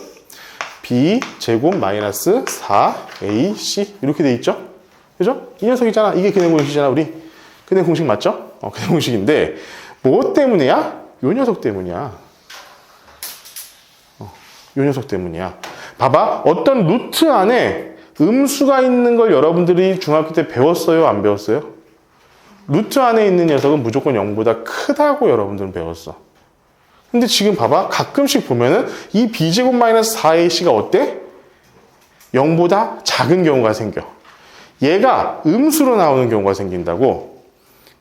b 제곱 마이너스 4ac 이렇게 돼 있죠? 그죠? 이 녀석이잖아. 이게 근의 공식이잖아. 우리 근의 공식 맞죠? 근의 공식인데 뭐 때문이야? 요 녀석 때문이야. 요 녀석 때문이야. 봐봐. 어떤 루트 안에 음수가 있는 걸 여러분들이 중학교 때 배웠어요? 안 배웠어요? 루트 안에 있는 녀석은 무조건 0보다 크다고 여러분들은 배웠어. 근데 지금 봐봐. 가끔씩 보면은 이 b제곱 마이너스 4ac가 어때? 0보다 작은 경우가 생겨. 얘가 음수로 나오는 경우가 생긴다고.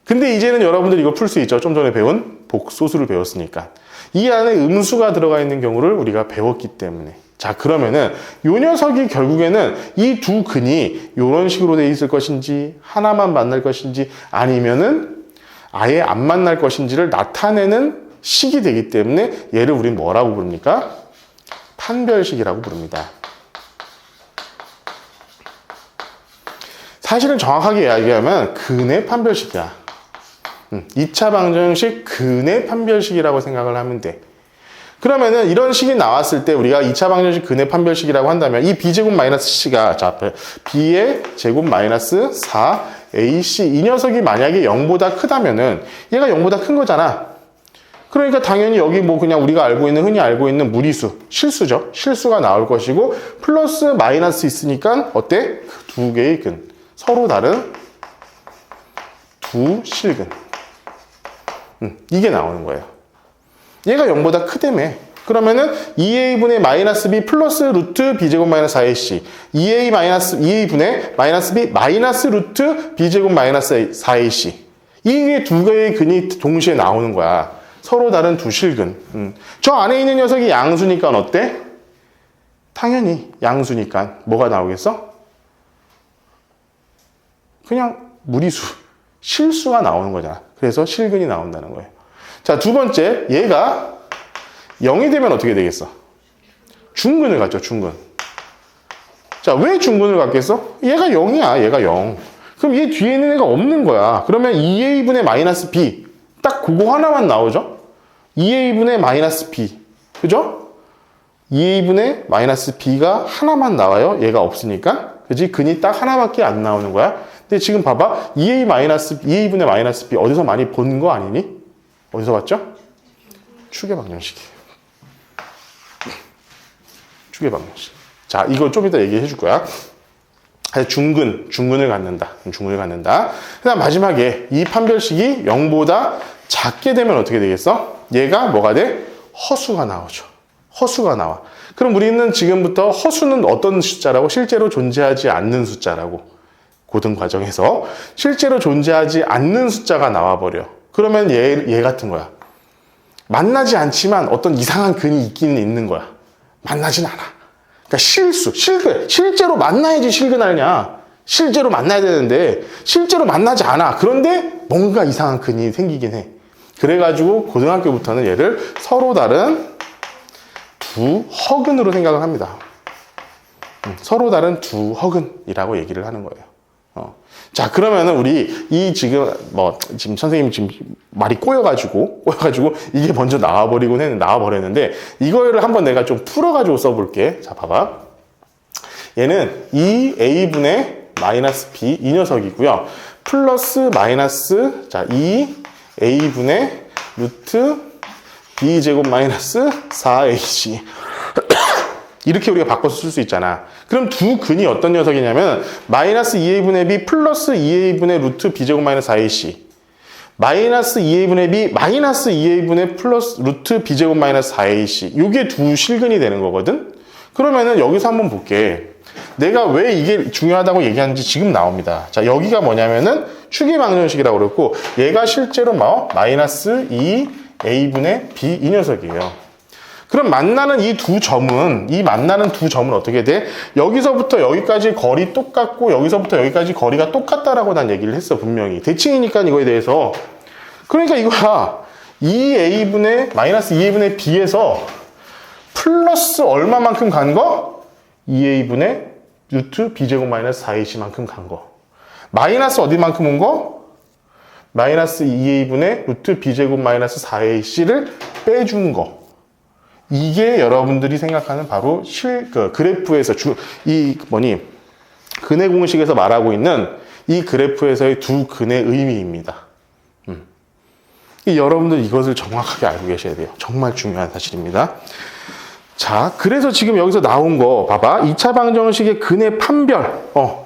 근데 이제는 여러분들 이거 풀 수 있죠. 좀 전에 배운 복소수를 배웠으니까. 이 안에 음수가 들어가 있는 경우를 우리가 배웠기 때문에. 자, 그러면은 요 녀석이 결국에는 이 두 근이 이런 식으로 돼 있을 것인지 하나만 만날 것인지 아니면은 아예 안 만날 것인지를 나타내는 식이 되기 때문에 얘를 우린 뭐라고 부릅니까? 판별식이라고 부릅니다. 사실은 정확하게 이야기하면 근의 판별식이야. 2차 방정식 근의 판별식이라고 생각을 하면 돼. 그러면은 이런 식이 나왔을 때 우리가 2차 방정식 근의 판별식이라고 한다면 이 b제곱 마이너스 c가 자, b의 제곱 마이너스 4ac 이 녀석이 만약에 0보다 크다면은 얘가 0보다 큰 거잖아. 그러니까 당연히 여기 뭐 그냥 우리가 흔히 알고 있는 무리수, 실수죠. 실수가 나올 것이고 플러스 마이너스 있으니까 어때? 두 개의 근. 서로 다른 두 실근. 이게 나오는 거예요. 얘가 0보다 크다며. 그러면은 2a분의 마이너스 b 플러스 루트 b제곱 마이너스 4ac 2a분의 마이너스 b 마이너스 루트 b제곱 마이너스 4ac 이게 두 개의 근이 동시에 나오는 거야. 서로 다른 두 실근. 저 안에 있는 녀석이 양수니까 어때? 당연히 양수니까 뭐가 나오겠어? 그냥 무리수, 실수가 나오는 거잖아. 그래서 실근이 나온다는 거예요. 자, 두 번째, 얘가 0이 되면 어떻게 되겠어? 중근을 갖죠, 중근. 자, 왜 중근을 갖겠어? 얘가 0이야, 얘가 0. 그럼 얘 뒤에 있는 애가 없는 거야. 그러면 2a분의 마이너스 b. 딱 그거 하나만 나오죠? 2a분의 마이너스 b. 그죠? 2a분의 마이너스 b가 하나만 나와요. 얘가 없으니까. 그지? 근이 딱 하나밖에 안 나오는 거야. 근데 지금 봐봐. 2a분의 마이너스 b 어디서 많이 본 거 아니니? 어디서 봤죠? 축의 방정식이에요. 축의 방정식. 자, 이거 좀 이따 얘기해 줄 거야. 중근을 갖는다. 중근을 갖는다. 그 다음 마지막에 이 판별식이 0보다 작게 되면 어떻게 되겠어? 얘가 뭐가 돼? 허수가 나오죠. 허수가 나와. 그럼 우리는 지금부터 허수는 어떤 숫자라고? 실제로 존재하지 않는 숫자라고. 고등 과정에서 실제로 존재하지 않는 숫자가 나와버려. 그러면 얘 같은 거야. 만나지 않지만 어떤 이상한 근이 있기는 있는 거야. 만나진 않아. 그러니까 실제로 만나야지 실근하냐. 실제로 만나야 되는데 실제로 만나지 않아. 그런데 뭔가 이상한 근이 생기긴 해. 그래가지고 고등학교부터는 얘를 서로 다른 두 허근으로 생각을 합니다. 서로 다른 두 허근이라고 얘기를 하는 거예요. 자, 그러면은 우리 이 지금 지금 선생님이 지금 말이 꼬여가지고 이게 먼저 나와버렸는데 이거를 한번 내가 좀 풀어가지고 써볼게. 자, 봐봐. 얘는 2a분의 마이너스 b 이 녀석이고요. 플러스 마이너스 자 2a분의 루트 b제곱 마이너스 4ac 이렇게 우리가 바꿔서 쓸 수 있잖아. 그럼 두 근이 어떤 녀석이냐면 마이너스 2a분의 b 플러스 2a분의 루트 b제곱 마이너스 4ac 마이너스 2a분의 b 마이너스 2a분의 플러스 루트 b제곱 마이너스 4ac 요게 두 실근이 되는 거거든. 그러면은 여기서 한번 볼게. 내가 왜 이게 중요하다고 얘기하는지 지금 나옵니다. 자, 여기가 뭐냐면은 추기방정식이라고 그랬고 얘가 실제로 마이너스 2a분의 b 이 녀석이에요. 그럼 만나는 이 만나는 두 점은 어떻게 돼? 여기서부터 여기까지 거리 똑같고 여기서부터 여기까지 거리가 똑같다라고 난 얘기를 했어, 분명히. 대칭이니까 이거에 대해서. 그러니까 이거야. 2a분의 마이너스 2a분의 b에서 플러스 얼마만큼 간 거? 2a분의 루트 b제곱 마이너스 4ac만큼 간 거. 마이너스 어디만큼 온 거? 마이너스 2a분의 루트 b제곱 마이너스 4ac를 빼준 거. 이게 여러분들이 생각하는 바로 그래프에서 근의 공식에서 말하고 있는 이 그래프에서의 두 근의 의미입니다. 여러분들 이것을 정확하게 알고 계셔야 돼요. 정말 중요한 사실입니다. 자, 그래서 지금 여기서 나온 거 봐봐. 2차 방정식의 근의 판별.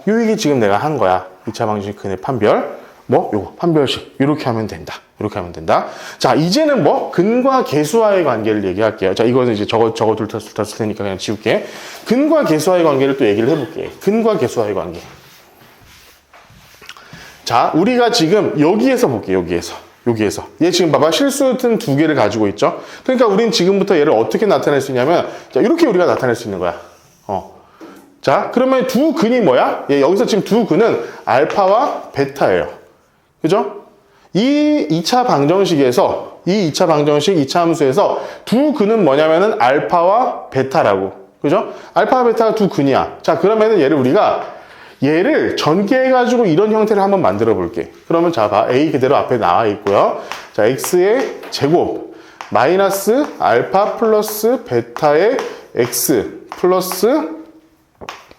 요게 지금 내가 한 거야. 2차 방정식 근의 판별. 요거 판별식. 이렇게 하면 된다. 이렇게 하면 된다. 자, 이제는 근과 계수와의 관계를 얘기할게요. 자, 이거는 이제 저거 둘 다 쓸 테니까 그냥 지울게. 근과 계수와의 관계를 또 얘기를 해볼게. 근과 계수와의 관계. 자, 우리가 지금 여기에서 볼게. 여기에서. 얘 지금 봐봐. 실수ትን 두 개를 가지고 있죠? 그러니까 우린 지금부터 얘를 어떻게 나타낼 수 있냐면, 자, 이렇게 우리가 나타낼 수 있는 거야. 자, 그러면 두 근이 뭐야? 얘 여기서 지금 두 근은 알파와 베타예요. 그죠? 이 2차 방정식에서, 이 2차 방정식, 2차 함수에서 두 근은 뭐냐면은 알파와 베타라고. 그죠? 알파와 베타가 두 근이야. 자, 그러면은 얘를 전개해가지고 이런 형태를 한번 만들어 볼게. 그러면 자, 봐. A 그대로 앞에 나와 있고요. 자, X의 제곱, 마이너스 알파 플러스 베타의 X 플러스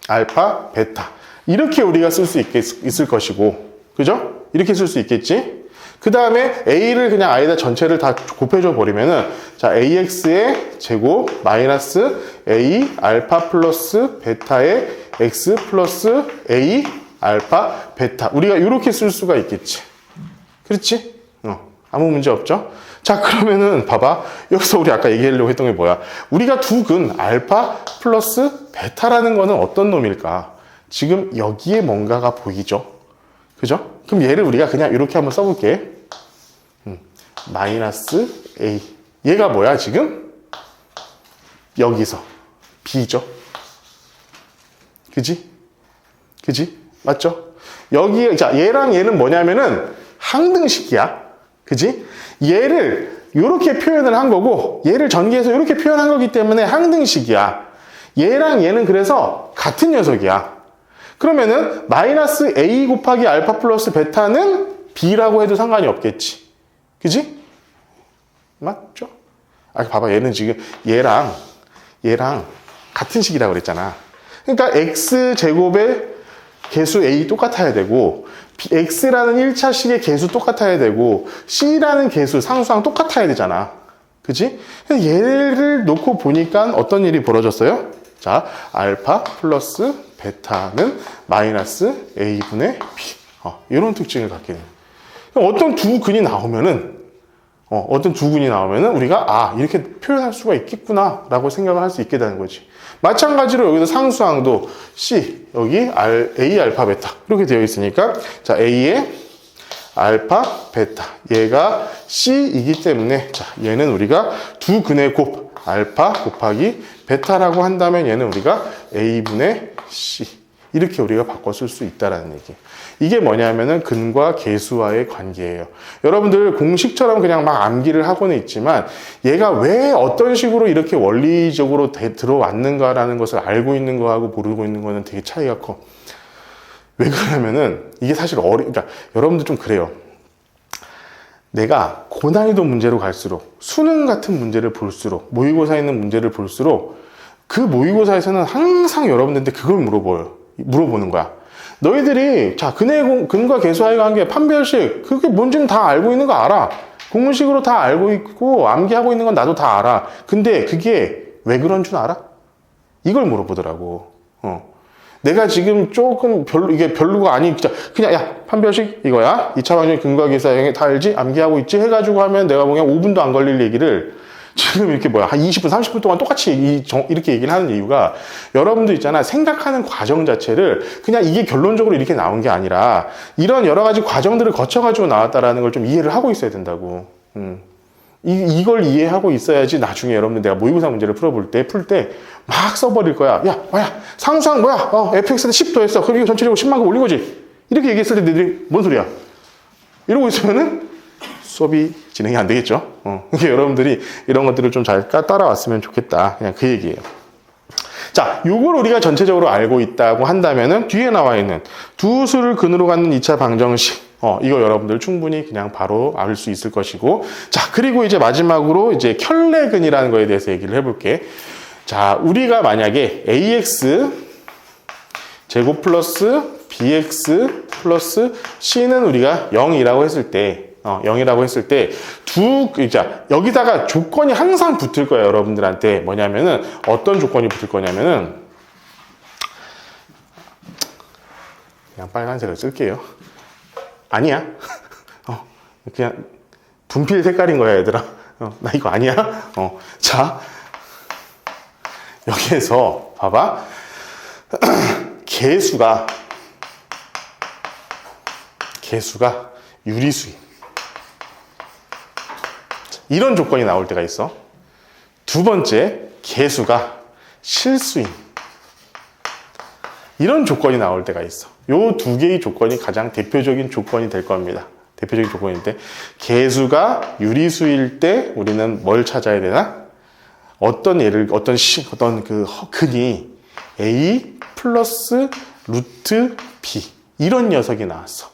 알파, 베타. 이렇게 우리가 쓸 수 있을 것이고. 그죠? 이렇게 쓸 수 있겠지? 그 다음에 A를 그냥 아예다 전체를 다 곱해줘 버리면은, 자, AX의 제곱, 마이너스 A, 알파 플러스 베타의 X 플러스 A, 알파, 베타. 우리가 이렇게 쓸 수가 있겠지. 그렇지? 아무 문제 없죠? 자, 그러면은, 봐봐. 여기서 우리 아까 얘기하려고 했던 게 뭐야? 우리가 두 근, 알파 플러스 베타라는 거는 어떤 놈일까? 지금 여기에 뭔가가 보이죠? 그죠? 그럼 얘를 우리가 그냥 이렇게 한번 써볼게. 마이너스 A. 얘가 뭐야, 지금? 여기서. B죠? 그지? 맞죠? 자, 얘랑 얘는 뭐냐면은 항등식이야. 그지? 얘를 이렇게 표현을 한 거고, 얘를 전개해서 이렇게 표현한 거기 때문에 항등식이야. 얘랑 얘는 그래서 같은 녀석이야. 그러면은 마이너스 A 곱하기 알파 플러스 베타는 B라고 해도 상관이 없겠지. 그지? 맞죠? 봐봐. 얘는 지금 얘랑 같은 식이라고 그랬잖아. 그러니까 X제곱의 개수 A 똑같아야 되고, X라는 1차식의 개수 똑같아야 되고, C라는 개수, 상수항 똑같아야 되잖아. 그지? 얘를 놓고 보니까 어떤 일이 벌어졌어요? 자, 알파 플러스 베타는 마이너스 A분의 B. 이런 특징을 갖게 돼요. 어떤 두 근이 나오면은, 우리가, 이렇게 표현할 수가 있겠구나, 라고 생각을 할 수 있게 되는 거지. 마찬가지로 여기서 상수항도 C, 여기 A 알파 베타. 이렇게 되어 있으니까, 자, A의 알파 베타. 얘가 C이기 때문에, 자, 얘는 우리가 두 근의 곱, 알파 곱하기 베타라고 한다면 얘는 우리가 A분의 C. 이렇게 우리가 바꿔 쓸 수 있다라는 얘기. 이게 뭐냐면은 근과 계수와의 관계예요. 여러분들 공식처럼 그냥 막 암기를 하고는 있지만 얘가 왜 어떤 식으로 이렇게 원리적으로 들어왔는가라는 것을 알고 있는 거하고 모르고 있는 거는 되게 차이가 커. 왜 그러냐면은 이게 사실 그러니까 여러분들 좀 그래요. 내가 고난이도 문제로 갈수록 수능 같은 문제를 볼수록 모의고사에 있는 문제를 볼수록 그 모의고사에서는 항상 여러분들한테 그걸 물어보는 거야. 너희들이 자 근과 계수와의 관계 판별식 그게 뭔지는 다 알고 있는 거 알아. 공식으로 다 알고 있고 암기하고 있는 건 나도 다 알아. 근데 그게 왜 그런 줄 알아? 이걸 물어보더라고. 내가 지금 조금 이게 별로가 아니 그냥 야 판별식 이거야 2차 방정식 근과 계수와 다 알지? 암기하고 있지? 해가지고 하면 내가 보기엔 5분도 안 걸릴 얘기를 지금 이렇게 한 20분 30분 동안 똑같이 이렇게 얘기를 하는 이유가 여러분들 있잖아 생각하는 과정 자체를 그냥 이게 결론적으로 이렇게 나온 게 아니라 이런 여러 가지 과정들을 거쳐가지고 나왔다라는 걸 좀 이해를 하고 있어야 된다고. 이걸 이해하고 있어야지 나중에 여러분들 내가 모의고사 문제를 풀 때 막 써버릴 거야. 야, 뭐야, 상수항 뭐야? fx는 10 더했어. 그럼 이거 전체적으로 10만큼 올린 거지. 이렇게 얘기했을 때 너희들이 뭔 소리야? 이러고 있으면은 수업이 진행이 안 되겠죠. 그러니까 여러분들이 이런 것들을 좀 잘 따라왔으면 좋겠다. 그냥 그 얘기예요. 자, 요걸 우리가 전체적으로 알고 있다고 한다면은 뒤에 나와 있는 두 수를 근으로 갖는 2차 방정식. 이거 여러분들 충분히 그냥 바로 알 수 있을 것이고. 자, 그리고 이제 마지막으로 이제 켤레근이라는 거에 대해서 얘기를 해볼게. 자, 우리가 만약에 ax 제곱 플러스 bx 플러스 c는 우리가 0이라고 했을 때 0이라고 했을 때 여기다가 조건이 항상 붙을 거예요. 여러분들한테 뭐냐면은 어떤 조건이 붙을 거냐면은 그냥 빨간색을 쓸게요. 아니야. 그냥 분필 색깔인 거야, 얘들아. 나 이거 아니야. 자, 여기에서 봐봐. 개수가 유리수인. 이런 조건이 나올 때가 있어. 두 번째, 개수가 실수인. 이런 조건이 나올 때가 있어. 요 두 개의 조건이 가장 대표적인 조건이 될 겁니다. 대표적인 조건인데, 개수가 유리수일 때 우리는 뭘 찾아야 되나? 어떤 근이 a 플러스 루트 b 이런 녀석이 나왔어.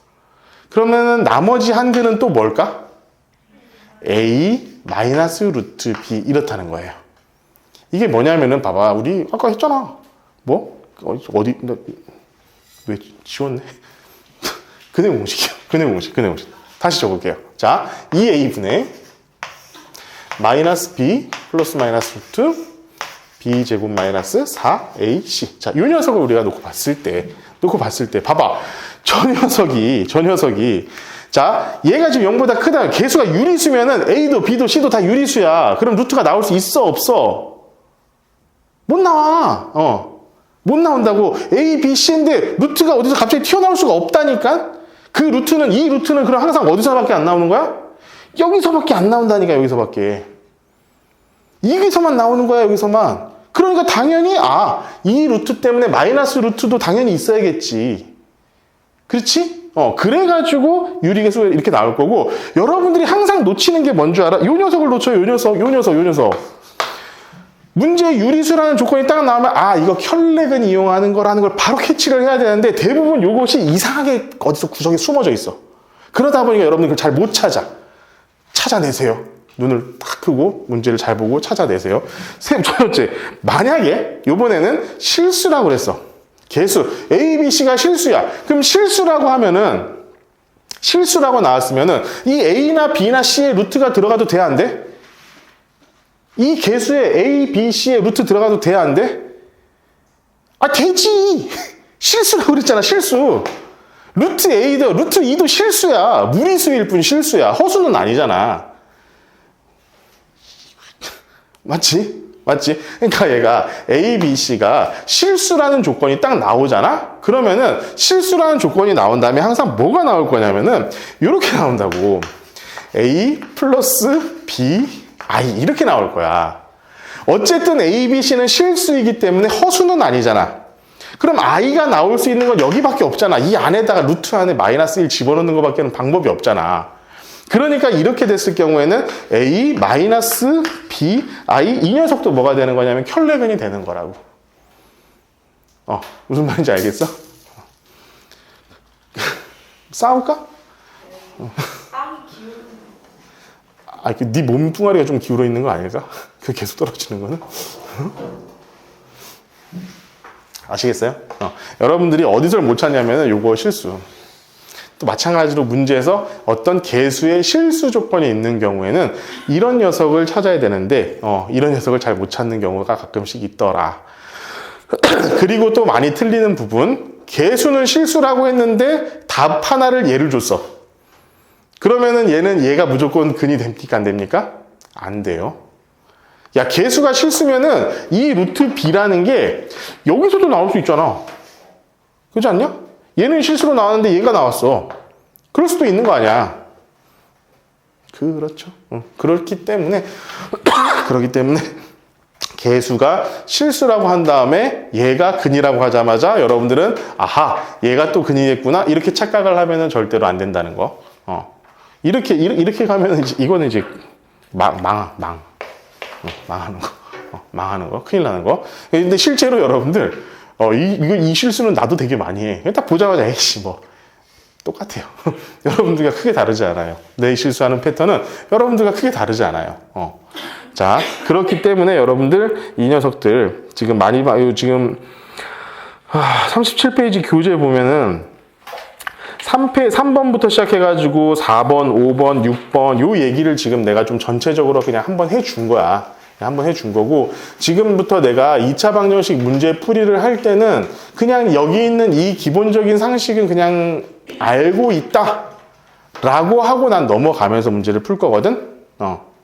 그러면은 나머지 한 근은 또 뭘까? a 마이너스 루트 b 이렇다는 거예요. 이게 뭐냐면은 봐봐, 우리 아까 했잖아. 뭐 어디 왜 지웠네? 근의 공식이야. 근의 공식. 다시 적을게요. 자, 2a분의 마이너스 b 플러스 마이너스 루트 b 제곱 마이너스 4ac. 자, 이 녀석을 우리가 놓고 봤을 때 봐봐. 저 녀석이 자, 얘가 지금 0보다 크다. 개수가 유리수면은 a도 b도 c도 다 유리수야. 그럼 루트가 나올 수 있어, 없어? 못 나와. 못 나온다고. a, b, c인데 루트가 어디서 갑자기 튀어나올 수가 없다니까? 이 루트는 그럼 항상 어디서밖에 안 나오는 거야? 여기서밖에 안 나온다니까, 여기서밖에. 여기서만 나오는 거야, 여기서만. 그러니까 당연히, 이 루트 때문에 마이너스 루트도 당연히 있어야겠지. 그렇지? 그래가지고 유리계수가 이렇게 나올 거고, 여러분들이 항상 놓치는 게 뭔 줄 알아? 요 녀석을 놓쳐요, 요 녀석. 문제의 유리수라는 조건이 딱 나오면, 이거 켤레근 이용하는 거라는 걸 바로 캐치를 해야 되는데, 대부분 요것이 이상하게 어디서 구석에 숨어져 있어. 그러다 보니까 여러분들 그걸 잘 못 찾아내세요. 눈을 딱 크고 문제를 잘 보고 찾아내세요. 첫 번째, 만약에 요번에는 실수라고 그랬어. 개수 A, B, C가 실수야. 그럼 실수라고 나왔으면은 이 A나 B나 C의 루트가 들어가도 돼, 안 돼? 이 개수에 A, B, C의 루트 들어가도 돼, 안 돼? 되지. 실수라고 그랬잖아, 실수. 루트 A도 루트 E도 실수야. 무리수일 뿐 실수야. 허수는 아니잖아. 맞지? 그러니까 얘가 A, B, C가 실수라는 조건이 딱 나오잖아? 그러면은 실수라는 조건이 나온 다음에 항상 뭐가 나올 거냐면은 이렇게 나온다고. A 플러스 B, I 이렇게 나올 거야. 어쨌든 A, B, C는 실수이기 때문에 허수는 아니잖아. 그럼 i가 나올 수 있는 건 여기밖에 없잖아. 이 안에다가 루트 안에 마이너스 1 집어넣는 것밖에는 방법이 없잖아. 그러니까 이렇게 됐을 경우에는 a 마이너스 b i 이 녀석도 뭐가 되는 거냐면 켤레근이 되는 거라고. 무슨 말인지 알겠어? 싸울까? 네 몸뚱아리가 좀 기울어 있는 거 아닐까? 그 계속 떨어지는 거는? 아시겠어요? 여러분들이 어디서 못 찾냐면은 요거 실수. 또 마찬가지로 문제에서 어떤 개수의 실수 조건이 있는 경우에는 이런 녀석을 찾아야 되는데, 이런 녀석을 잘 못 찾는 경우가 가끔씩 있더라. 그리고 또 많이 틀리는 부분, 개수는 실수라고 했는데 답 하나를 예를 줬어. 그러면은 얘가 무조건 근이 됩니까? 안 됩니까? 안 돼요. 야, 개수가 실수면은 이 루트 b라는 게 여기서도 나올 수 있잖아. 그렇지 않냐? 얘는 실수로 나왔는데 얘가 나왔어. 그럴 수도 있는 거 아니야. 그렇죠. 그렇기 때문에 개수가 실수라고 한 다음에 얘가 근이라고 하자마자 여러분들은 아하, 얘가 또 근이겠구나 이렇게 착각을 하면은 절대로 안 된다는 거. 이렇게 가면은 이거는 이제 망하는 거, 큰일 나는 거. 근데 실제로 여러분들 이 실수는 나도 되게 많이 해. 딱 보자마자 에이씨 뭐 똑같아요. 여러분들과 크게 다르지 않아요. 내 실수하는 패턴은 여러분들과 크게 다르지 않아요. 자, 그렇기 때문에 여러분들 이 녀석들 지금 많이 봐요. 지금 37페이지 교재 보면은 3번부터 시작해가지고 4번, 5번, 6번 요 얘기를 지금 내가 좀 전체적으로 그냥 한번 해준 거야. 한번 해준 거고, 지금부터 내가 2차 방정식 문제 풀이를 할 때는 그냥 여기 있는 이 기본적인 상식은 그냥 알고 있다 라고 하고 난 넘어가면서 문제를 풀 거거든.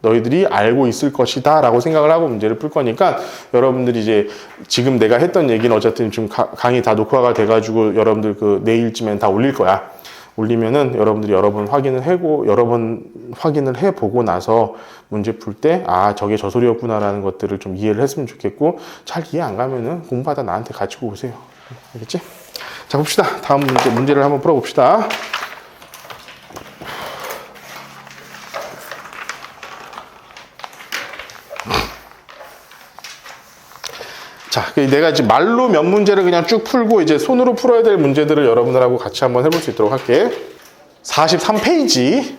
너희들이 알고 있을 것이다 라고 생각을 하고 문제를 풀 거니까 여러분들이 이제 지금 내가 했던 얘기는 어쨌든 좀 강의 다 녹화가 돼가지고 여러분들 그 내일쯤엔 다 올릴 거야. 올리면은 여러분들이 여러 번 확인을 해보고 나서 문제 풀 때 저게 저 소리였구나라는 것들을 좀 이해를 했으면 좋겠고, 잘 이해 안 가면은 공부하다 나한테 가지고 오세요. 알겠지? 자, 봅시다. 다음 문제를 한번 풀어봅시다. 자, 내가 이제 말로 몇 문제를 그냥 쭉 풀고 이제 손으로 풀어야 될 문제들을 여러분들하고 같이 한번 해볼 수 있도록 할게. 43페이지.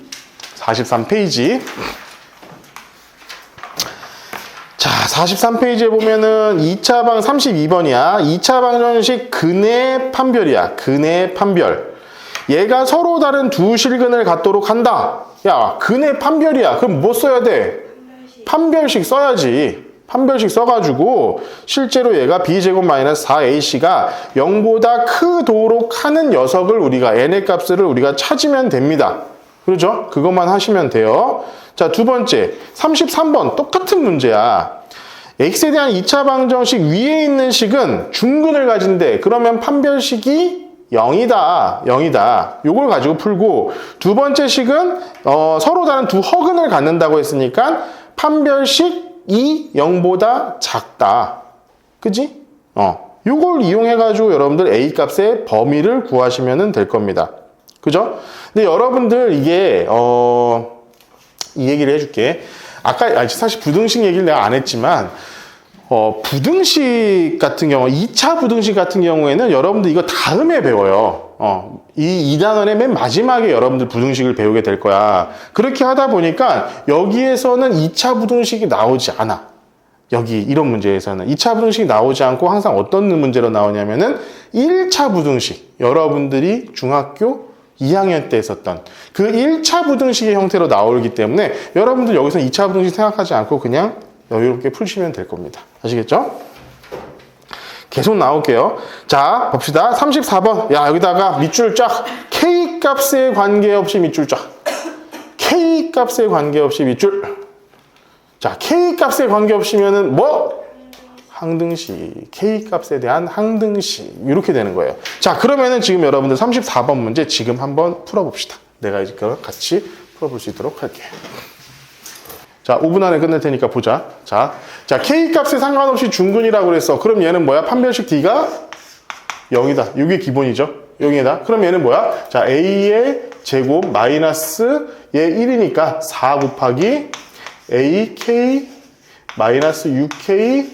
자, 43페이지에 보면은 2차 방 32번이야. 2차 방정식 근의 판별이야. 근의 판별. 얘가 서로 다른 두 실근을 갖도록 한다. 야, 근의 판별이야. 그럼 뭐 써야 돼? 판별식 써야지. 판별식 써가지고 실제로 얘가 b제곱 마이너스 4ac가 0보다 크도록 하는 녀석을 우리가 n의 값을 우리가 찾으면 됩니다. 그렇죠? 그것만 하시면 돼요. 자, 두 번째 33번 똑같은 문제야. x에 대한 2차 방정식 위에 있는 식은 중근을 가진대. 그러면 판별식이 0이다. 요걸 가지고 풀고, 두 번째 식은 서로 다른 두 허근을 갖는다고 했으니까 판별식 0보다 작다. 그지? 요걸 이용해가지고 여러분들 A 값의 범위를 구하시면 될 겁니다. 그죠? 근데 여러분들 이게, 이 얘기를 해줄게. 아까, 사실 부등식 얘기를 내가 안 했지만, 부등식 같은 경우, 2차 부등식 같은 경우에는 여러분들 이거 다음에 배워요. 이 2단원의 맨 마지막에 여러분들 부등식을 배우게 될 거야. 그렇게 하다 보니까 여기에서는 2차 부등식이 나오지 않아. 여기 이런 문제에서는 2차 부등식이 나오지 않고 항상 어떤 문제로 나오냐면은 1차 부등식. 여러분들이 중학교 2학년 때 했었던 그 1차 부등식의 형태로 나오기 때문에 여러분들 여기서 2차 부등식 생각하지 않고 그냥 여유롭게 푸시면 될 겁니다. 아시겠죠? 계속 나올게요. 자, 봅시다. 34번. 야, 여기다가 밑줄 쫙. K 값에 관계없이 밑줄 쫙. K 값에 관계없이 밑줄. 자, K 값에 관계없이면은 뭐? 항등식. K 값에 대한 항등식. 이렇게 되는 거예요. 자, 그러면은 지금 여러분들 34번 문제 지금 한번 풀어봅시다. 내가 이제 그걸 같이 풀어볼 수 있도록 할게요. 자, 5분 안에 끝낼 테니까 보자. 자, K 값에 상관없이 중근이라고 그랬어. 그럼 얘는 뭐야? 판별식 D가 0이다. 이게 기본이죠. 0이다. 그럼 얘는 뭐야? 자, a의 제곱 마이너스 얘 1이니까 4 곱하기 ak 마이너스 6k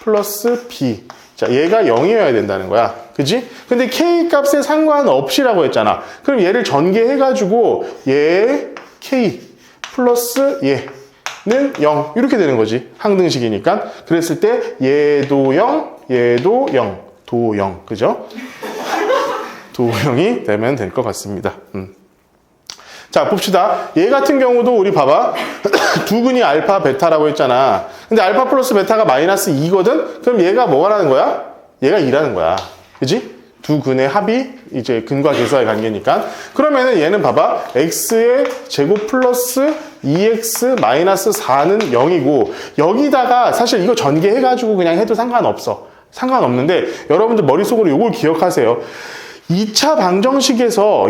플러스 b. 자, 얘가 0이어야 된다는 거야. 그지? 근데 k 값에 상관없이라고 했잖아. 그럼 얘를 전개해가지고 얘 k 플러스 얘는 0 이렇게 되는 거지. 항등식이니까. 그랬을 때 얘도 0, 얘도 0, 도 0. 그죠? 도 0이 되면 될 것 같습니다. 자, 봅시다. 얘 같은 경우도 우리 봐봐. 두 근이 알파, 베타라고 했잖아. 근데 알파 플러스 베타가 마이너스 2거든? 그럼 얘가 뭐라는 거야? 얘가 2라는 거야. 그지? 두 근의 합이 이제 근과 계수와의 관계니까. 그러면은 얘는 봐봐. x의 제곱 플러스 2x 마이너스 4는 0이고, 여기다가 사실 이거 전개해가지고 그냥 해도 상관없어. 상관없는데, 여러분들 머릿속으로 이걸 기억하세요. 2차 방정식에서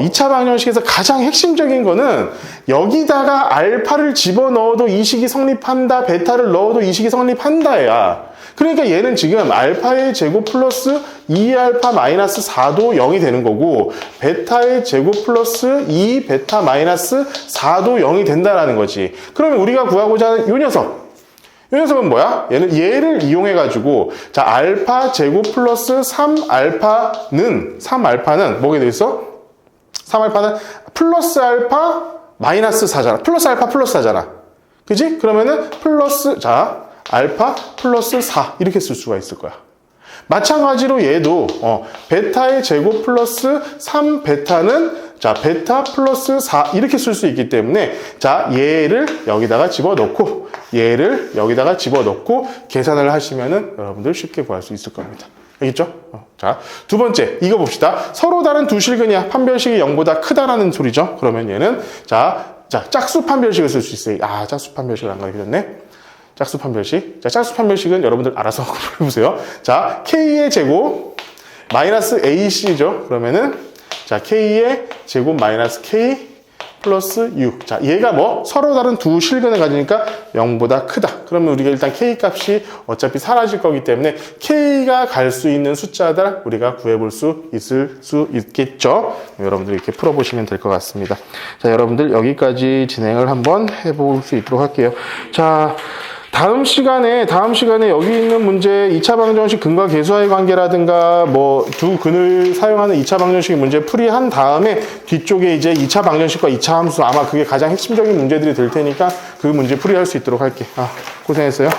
가장 핵심적인 거는 여기다가 알파를 집어넣어도 이 식이 성립한다, 베타를 넣어도 이 식이 성립한다야. 그러니까 얘는 지금 알파의 제곱 플러스 2알파 마이너스 4도 0이 되는 거고, 베타의 제곱 플러스 2 베타 마이너스 4도 0이 된다라는 거지. 그러면 우리가 구하고자 하는 이 녀석은 뭐야? 얘를 이용해가지고, 자, 알파 제곱 플러스 3알파는 뭐게 돼 있어? 3알파는 플러스 알파 마이너스 4잖아. 플러스 알파 플러스 4잖아. 그지? 그러면은 자, 알파 플러스 4 이렇게 쓸 수가 있을 거야. 마찬가지로 얘도 베타의 제곱 플러스 3베타는 자, 베타 플러스 4 이렇게 쓸 수 있기 때문에 자, 얘를 여기다가 집어넣고 얘를 여기다가 집어넣고 계산을 하시면은 여러분들 쉽게 구할 수 있을 겁니다. 알겠죠? 자, 두 번째 이거 봅시다. 서로 다른 두 실근이야. 판별식이 0보다 크다라는 소리죠. 그러면 얘는 자, 짝수 판별식을 쓸 수 있어요. 아, 짝수 판별식을 안 가르쳐줬네. 짝수 판별식. 자, 짝수 판별식은 여러분들 알아서 해보세요. 자, k의 제곱 마이너스 ac죠. 그러면은 자, k의 제곱 마이너스 k 플러스 6. 자, 얘가 뭐 서로 다른 두 실근을 가지니까 0보다 크다. 그러면 우리가 일단 k 값이 어차피 사라질 거기 때문에 k가 갈 수 있는 숫자들 우리가 구해볼 수 있겠죠. 여러분들 이렇게 풀어보시면 될 것 같습니다. 자, 여러분들 여기까지 진행을 한번 해볼 수 있도록 할게요. 자, 다음 시간에 여기 있는 문제 2차 방정식 근과 계수와의 관계라든가 뭐 두 근을 사용하는 2차 방정식 문제 풀이한 다음에 뒤쪽에 이제 2차 방정식과 2차 함수 아마 그게 가장 핵심적인 문제들이 될 테니까 그 문제 풀이할 수 있도록 할게. 고생했어요.